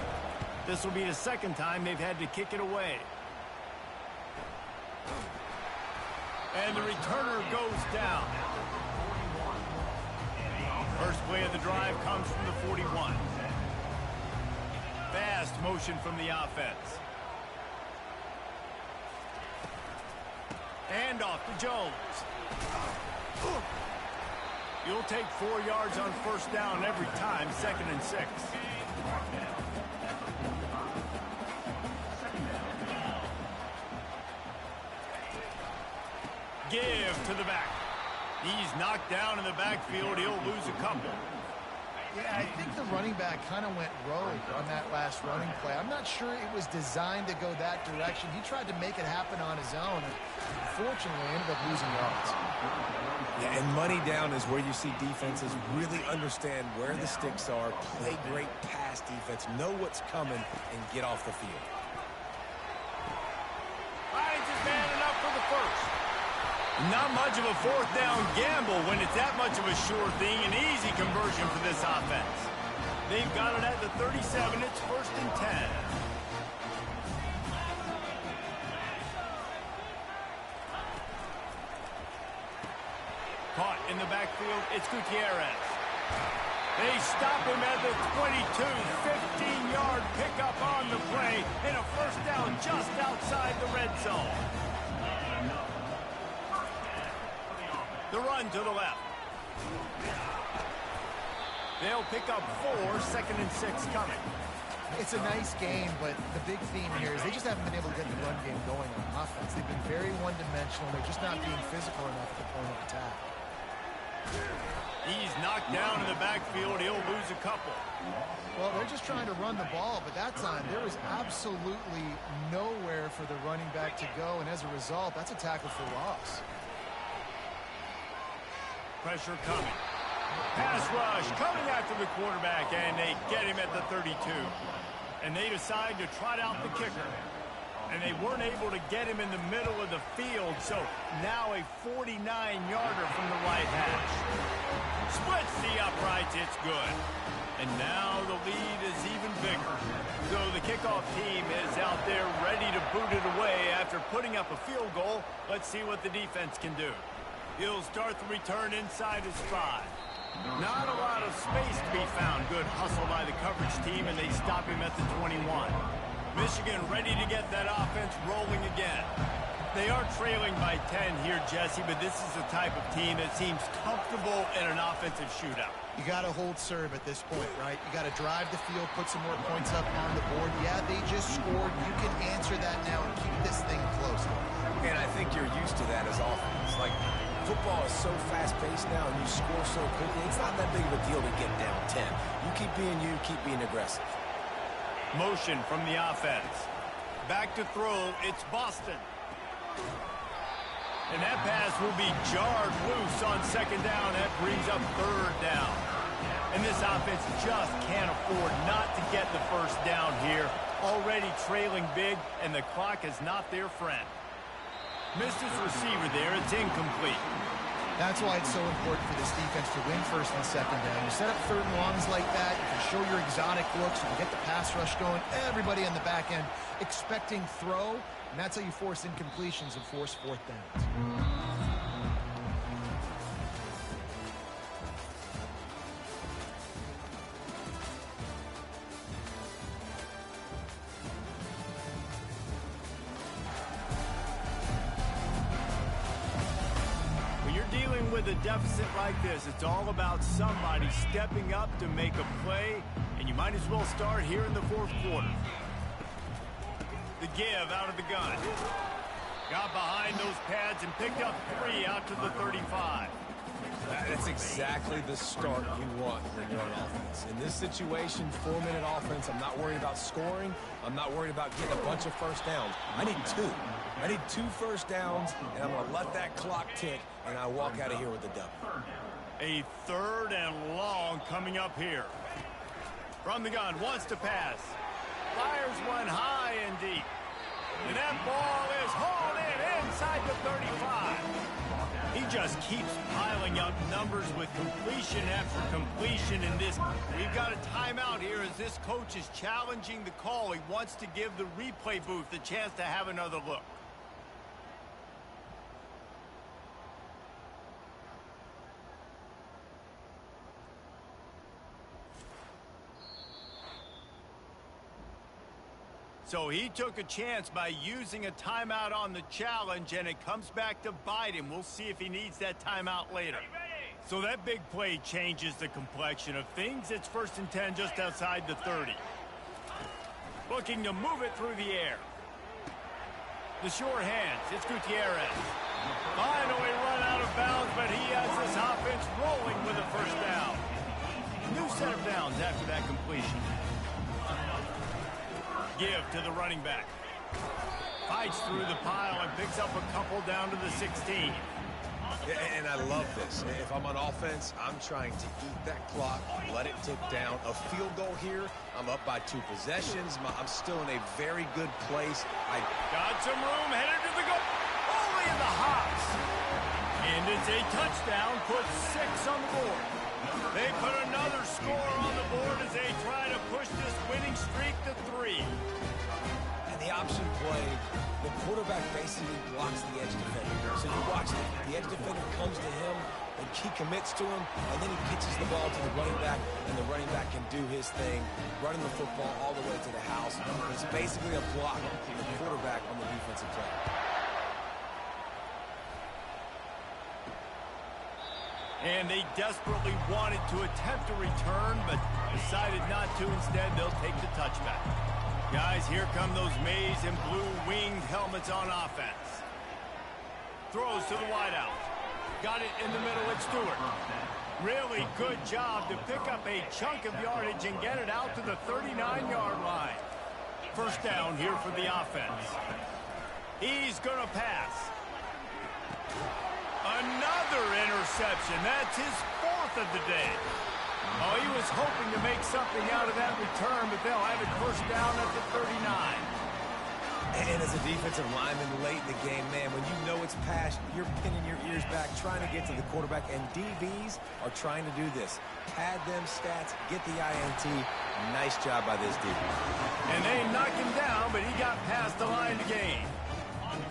This will be the 2nd time they've had to kick it away. And the returner goes down. First play of the drive comes from the 41. Fast motion from the offense. Hand off to Jones. You'll take 4 yards on first down every time, 2nd and 6. Give to the back. He's knocked down in the backfield. He'll lose a couple. Yeah, I think the running back kind of went rogue on that last running play. I'm not sure it was designed to go that direction. He tried to make it happen on his own. Unfortunately, ended up losing yards. Yeah, and money down is where you see defenses really understand where the sticks are, play great pass defense, know what's coming, and get off the field. Finds his man enough for the first. Not much of a 4th down gamble when it's that much of a sure thing, an easy conversion for this offense. They've got it at the 37. It's 1st and 10. Caught in the backfield, it's Gutierrez. They stop him at the 22, 15-yard pickup on the play, and a 1st down just outside the red zone. The run to the left. They'll pick up 4, 2nd and 6 coming. It's a nice game, but the big theme here is they just haven't been able to get the run game going on offense. They've been very one-dimensional. They're just not being physical enough at the point of attack. He's knocked down in the backfield. He'll lose a couple. Well, they're just trying to run the ball, but that time there was absolutely nowhere for the running back to go, and as a result, that's a tackle for loss. Pressure coming. Pass rush coming after the quarterback, and they get him at the 32. And they decide to trot out the kicker. And they weren't able to get him in the middle of the field, so now a 49-yarder from the right hash. Splits the uprights, it's good. And now the lead is even bigger. So the kickoff team is out there ready to boot it away after putting up a field goal. Let's see what the defense can do. He'll start the return inside his 5. Not a lot of space to be found. Good hustle by the coverage team, and they stop him at the 21. Michigan ready to get that offense rolling again. They are trailing by 10 here, Jesse, but this is the type of team that seems comfortable in an offensive shootout. You got to hold serve at this point, right? You got to drive the field, put some more points up on the board. Yeah, they just scored. You can answer that now and keep this thing close. And I think you're used to that as offense. Like, football is so fast-paced now, and you score so quickly, it's not that big of a deal to get down 10. You keep being you, keep being aggressive. Motion from the offense. Back to throw, it's Boston. And that pass will be jarred loose on 2nd down. That brings up 3rd down. And this offense just can't afford not to get the 1st down here. Already trailing big, and the clock is not their friend. Missed his receiver there. It's incomplete. That's why it's so important for this defense to win 1st and 2nd down. You set up 3rd and longs like that, you can show your exotic looks, you can get the pass rush going, everybody on the back end expecting throw, and that's how you force incompletions and force 4th downs. With a deficit like this, it's all about somebody stepping up to make a play, and you might as well start here in the 4th quarter. The give out of the gun. Got behind those pads and picked up 3 out to the 35. That's exactly the start you want when you're on offense. In this situation, 4-minute offense, I'm not worried about scoring. I'm not worried about getting a bunch of 1st downs. I need 2. I need 2 1st downs, and I'm going to let that clock tick, and I walk out of here with a W. A 3rd and long coming up here. From the gun, wants to pass. Fires one high and deep. And that ball is hauled in inside the 35. He just keeps piling up numbers with completion after completion in this. We've got a timeout here as this coach is challenging the call. He wants to give the replay booth the chance to have another look. So he took a chance by using a timeout on the challenge, and it comes back to bite him. We'll see if he needs that timeout later. So that big play changes the complexion of things. It's 1st and 10 just outside the 30. Looking to move it through the air. The sure hands. It's Gutierrez. Finally run out of bounds, but he has this offense rolling with a 1st down. New set of downs after that completion. Give to the running back. Fights through the pile and picks up a couple down to the 16. And I love this. If I'm on offense, I'm trying to eat that clock, let it tick down. A field goal here, I'm up by 2 possessions. I'm still in a very good place. I got some room, headed to the goal. Only in the hops. And it's a touchdown, puts 6 on the board. They put another score on the board as they try to push this winning streak to 3. And the option play, the quarterback basically blocks the edge defender. So you watch the edge defender comes to him, and he commits to him, and then he pitches the ball to the running back, and the running back can do his thing, running the football all the way to the house. It's basically a block for the quarterback on the defensive play. And they desperately wanted to attempt a return, but decided not to. Instead, they'll take the touchback. Guys, here come those maize and blue winged helmets on offense. Throws to the wideout. Got it in the middle with Stewart. Really good job to pick up a chunk of yardage and get it out to the 39-yard line. 1st down here for the offense. He's going to pass. Another interception. That's his 4th of the day. Oh, he was hoping to make something out of that return, but they'll have it 1st down at the 39. And as a defensive lineman late in the game, man, when you know it's past, you're pinning your ears back, trying to get to the quarterback, and DBs are trying to do this. Pad them stats, get the INT. Nice job by this DB. And they knocked him down, but he got past the line to gain.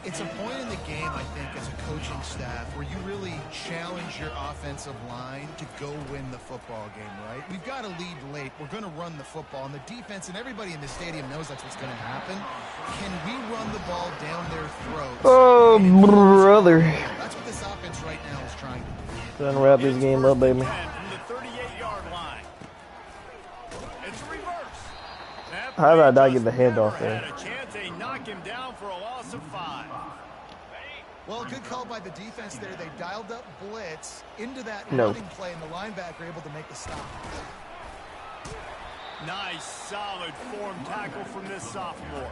It's a point in the game, I think, as a coaching staff where you really challenge your offensive line to go win the football game, right? We've got to lead late. We're going to run the football, and the defense and everybody in the stadium knows that's what's going to happen. Can we run the ball down their throats? Oh, brother. That's what this offense right now is trying to do. Gonna wrap this game up, baby. From the 38-yard line. It's reverse. How did I not get the handoff there? Had a chance they knock him down for a loss of 5. Well, good call by the defense there. They dialed up blitz into that No. running play, and the linebacker able to make the stop. Nice, solid form tackle from this sophomore.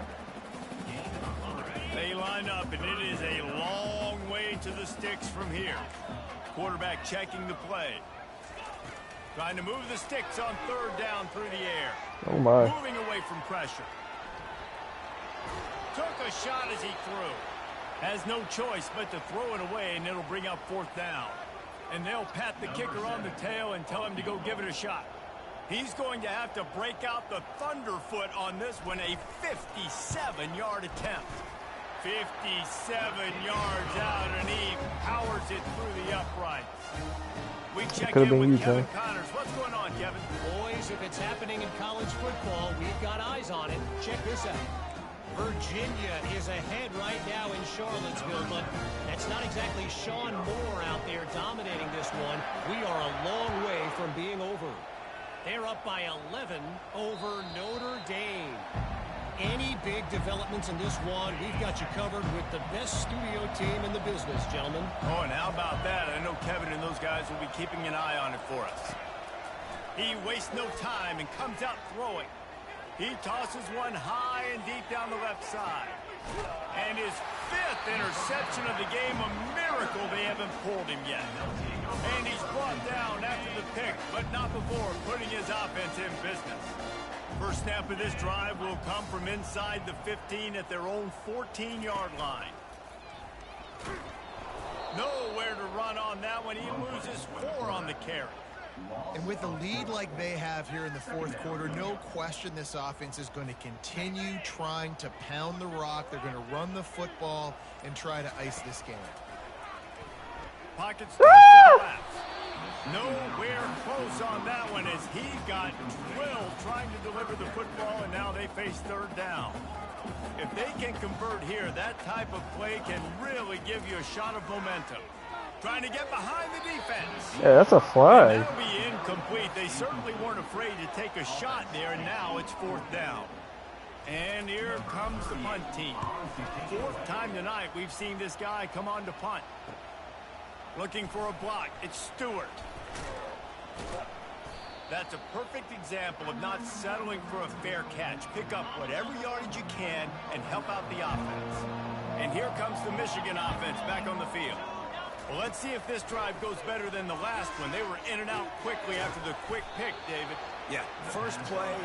They line up, and it is a long way to the sticks from here. Quarterback checking the play. Trying to move the sticks on 3rd down through the air. Oh, my. Moving away from pressure. Took a shot as he threw. Has no choice but to throw it away, and it'll bring up 4th down. And they'll pat the kicker on the tail and tell him to go give it a shot. He's going to have to break out the thunderfoot on this one, a 57-yard attempt. 57 yards out, and he powers it through the uprights. We check in with Kevin Connors. What's going on, Kevin? Boys, if it's happening in college football, we've got eyes on it. Check this out. Virginia is ahead right now in Charlottesville, but that's not exactly Sean Moore out there dominating this one. We are a long way from being over. They're up by 11 over Notre Dame. Any big developments in this one, we've got you covered with the best studio team in the business, gentlemen. Oh, and how about that? I know Kevin and those guys will be keeping an eye on it for us. He wastes no time and comes out throwing. He tosses one high and deep down the left side. And his 5th interception of the game, a miracle they haven't pulled him yet. And he's brought down after the pick, but not before putting his offense in business. First snap of this drive will come from inside the 15 at their own 14-yard line. Nowhere to run on that one. He loses 4 on the carry. And with a lead like they have here in the 4th quarter, no question this offense is going to continue trying to pound the rock. They're going to run the football and try to ice this game. Pocket starts to the left. Nowhere close on that one as he got drilled trying to deliver the football, and now they face third down. If they can convert here, that type of play can really give you a shot of momentum. Trying to get behind the defense. Yeah, that's a flag. That'll be incomplete. They certainly weren't afraid to take a shot there, and now it's fourth down. And here comes the punt team. Fourth time tonight we've seen this guy come on to punt. Looking for a block. It's Stewart. That's a perfect example of not settling for a fair catch. Pick up whatever yardage you can and help out the offense. And here comes the Michigan offense back on the field. Well, let's see if this drive goes better than the last one. They were in and out quickly after the quick pick, David. Yeah, first play,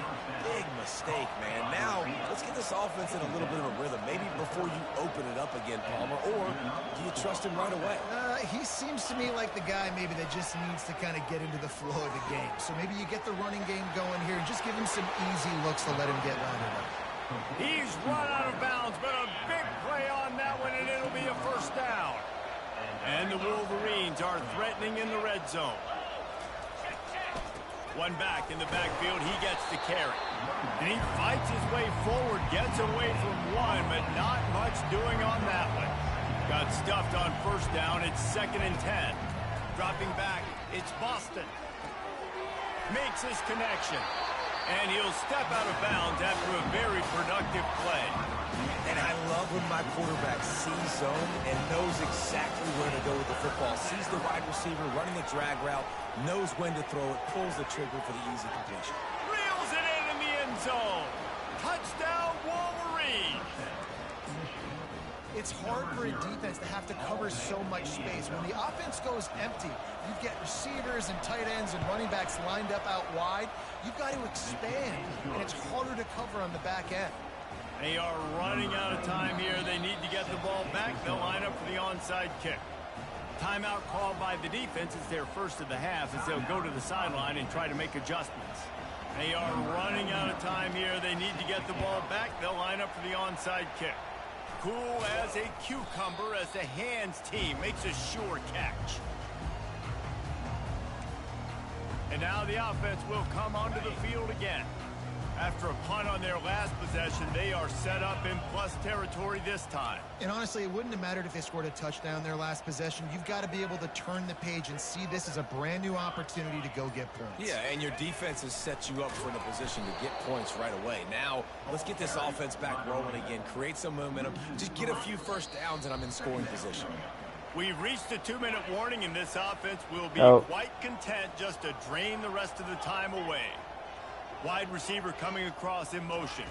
big mistake, man. Now, let's get this offense in a little bit of a rhythm. Maybe before you open it up again, Palmer, or do you trust him right away? He seems to me like the guy maybe that just needs to kind of get into the flow of the game. So maybe you get the running game going here and just give him some easy looks to let him get rounded up. He's run out of bounds, but a big play on that one, and it'll be a first down. And the Wolverines are threatening in the red zone. One back in the backfield, he gets the carry. And he fights his way forward, gets away from one, but not much doing on that one. Got stuffed on first down, it's 2nd and 10. Dropping back, it's Boston. Makes his connection. And he'll step out of bounds after a very productive play. And I love when my quarterback sees zone and knows exactly where to go with the football. Sees the wide receiver running the drag route, knows when to throw it, pulls the trigger for the easy completion. Reels it in the end zone. Touchdown, Wolverines. It's hard for a defense to have to cover so much space. When the offense goes empty, you get receivers and tight ends and running backs lined up out wide. You've got to expand, and it's harder to cover on the back end. They are running out of time here. They need to get the ball back. They'll line up for the onside kick. Timeout called by the defense is their first of the half as they'll go to the sideline and try to make adjustments. They are running out of time here. They need to get the ball back. They'll line up for the onside kick. Cool as a cucumber as the hands team makes a sure catch. And now the offense will come onto the field again. After a punt on their last possession, they are set up in plus territory this time. And honestly, it wouldn't have mattered if they scored a touchdown their last possession. You've got to be able to turn the page and see this as a brand new opportunity to go get points. Yeah, and your defense has set you up for the position to get points right away. Now, let's get this offense back rolling again, create some momentum, just get a few first downs, and I'm in scoring position. We've reached the 2-minute warning, and this offense will be quite content just to drain the rest of the time away. Wide receiver coming across in motion.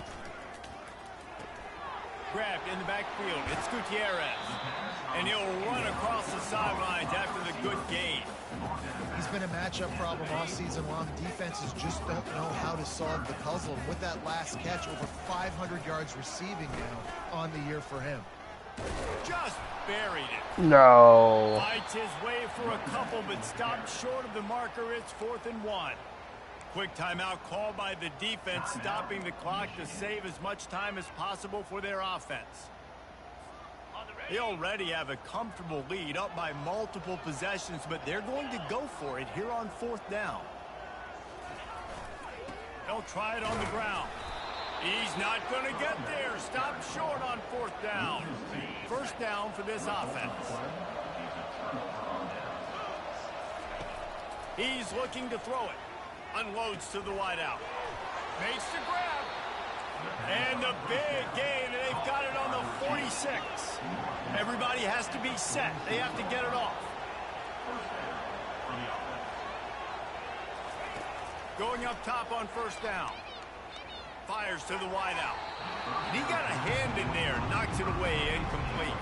Grabbed in the backfield. It's Gutierrez. And he'll run across the sidelines after the good gain. He's been a matchup problem all season long. Defenses just don't know how to solve the puzzle. And with that last catch, over 500 yards receiving now on the year for him. Just buried it. No. Fights his way for a couple, but stopped short of the marker. It's 4th and 1. Quick timeout called by the defense, stopping the clock to save as much time as possible for their offense. They already have a comfortable lead, up by multiple possessions, but they're going to go for it here on 4th down. They'll try it on the ground. He's not going to get there. Stopped short on 4th down. First down for this offense. He's looking to throw it. Unloads to the wideout. Makes the grab. And the big gain, and they've got it on the 46. Everybody has to be set. They have to get it off. Going up top on first down. Fires to the wideout. And he got a hand in there. Knocks it away. Incomplete.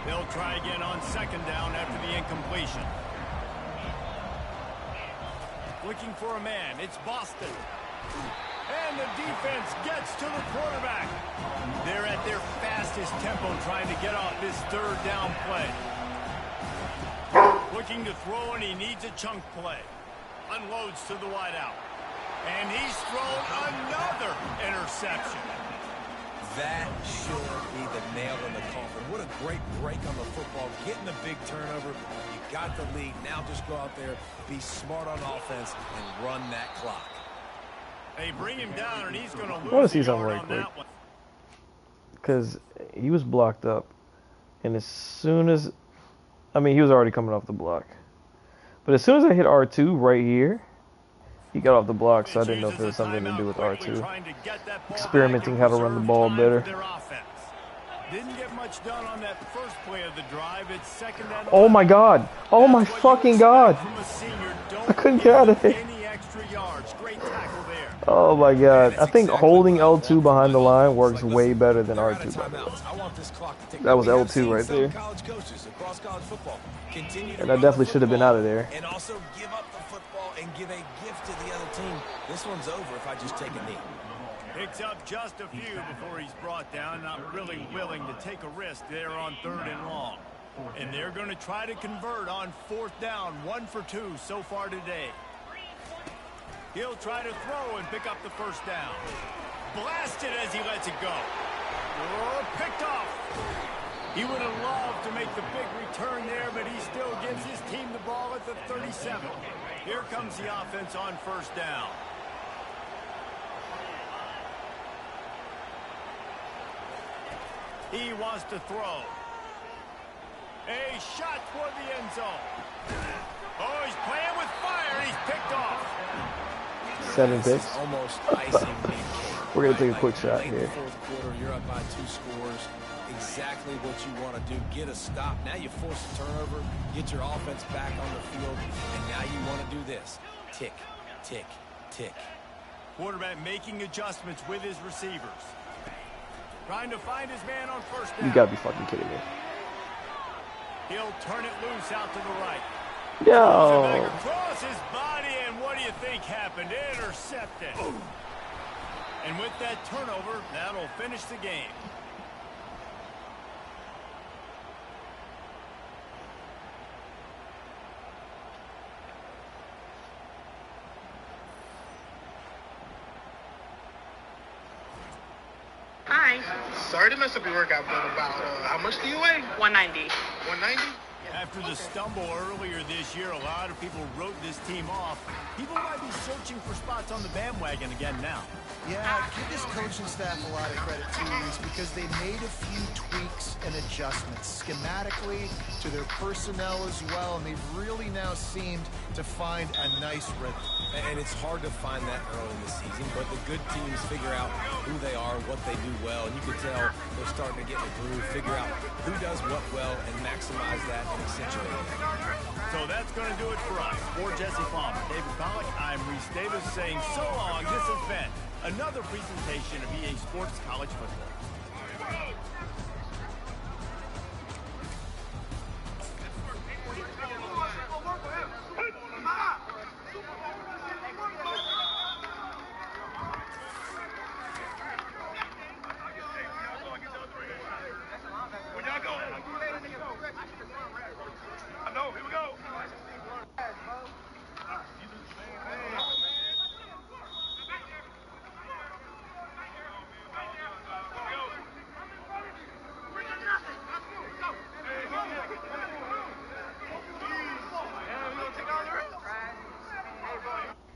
They'll try again on 2nd down after the incompletion. Looking for a man. It's Boston. And the defense gets to the quarterback. They're at their fastest tempo trying to get off this 3rd down play. Looking to throw, and he needs a chunk play. Unloads to the wideout. And he's thrown another interception. That should be the nail in the coffin. What a great break on the football. Getting the big turnover. You got the lead. Now just go out there, be smart on offense, and run that clock. Hey, bring him down, and he's going to lose. I want to see something right quick. Because he was blocked up. And as soon as... I mean, he was already coming off the block. But as soon as I hit R2 right here, he got off the block, so I didn't know if there was something to do with R2. Experimenting how to run the ball better. Didn't get much done on that first play of the drive. It's second and Oh my god! Oh my fucking god! I couldn't get out of it. Oh my god. I think holding L2 behind the line works way better than R2, by the way. That was L2 right there. And I definitely should have been out of there. And also give up the football and give a gift to the other team. This one's over if I just take a knee. Picks up just a few before he's brought down. Not really willing to take a risk there on 3rd and long. And they're going to try to convert on 4th down. 1 for 2 so far today. He'll try to throw and pick up the 1st down. Blasted as he lets it go. Oh, picked off. He would have loved to make the big return there, but he still gives his team the ball at the 37. Here comes the offense on 1st down. He wants to throw. A shot toward the end zone. Oh, he's playing with fire. He's picked off. 7 picks. Almost icing. We're going to take a quick shot here. Fourth quarter, you're up by 2 scores. Exactly what you want to do. Get a stop. Now you force a turnover. Get your offense back on the field. And now you want to do this. Tick, tick, tick. Quarterback making adjustments with his receivers. Trying to find his man on 1st down. You got to be fucking kidding me. He'll turn it loose out to the right. Yo. Across his body, and what do you think happened? Intercepted. And with that turnover, that'll finish the game. Hi. Sorry to mess up your workout, but about how much do you weigh? 190. 190? After the stumble earlier this year, a lot of people wrote this team off. People might be searching for spots on the bandwagon again now. Yeah, give this coaching staff a lot of credit too, Reese, because they made a few tweaks and adjustments schematically to their personnel as well, and they've really now seemed to find a nice rhythm. And it's hard to find that early in the season, but the good teams figure out who they are, what they do well, and you can tell they're starting to get in a groove, figure out who does what well, and maximize that and accentuate it. So that's going to do it for us. For Jesse Palmer, David Pollack, I'm Reese Davis saying so long. This has been another presentation of EA Sports College Football.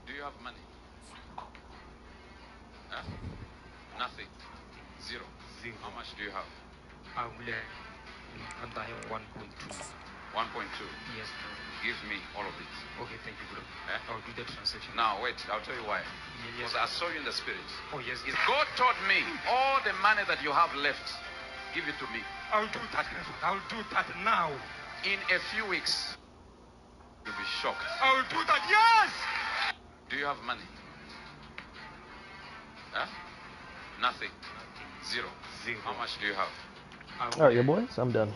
Do you have money? Huh? Nothing. Zero. How much do you have? I will under 1.2. 1.2. Yes, bro. Give me all of it. Okay, thank you, bro. Eh? I'll do the transaction. Now, wait. I'll tell you why. Yes. Because I saw you in the spirit. Oh, yes. If God told me all the money that you have left, give it to me. I'll do that. I'll do that now. In a few weeks, you'll be shocked. I'll do that. Yes! Do you have money? Huh? Nothing. Zero. Zero. How much do you have? All right, your boys, I'm done.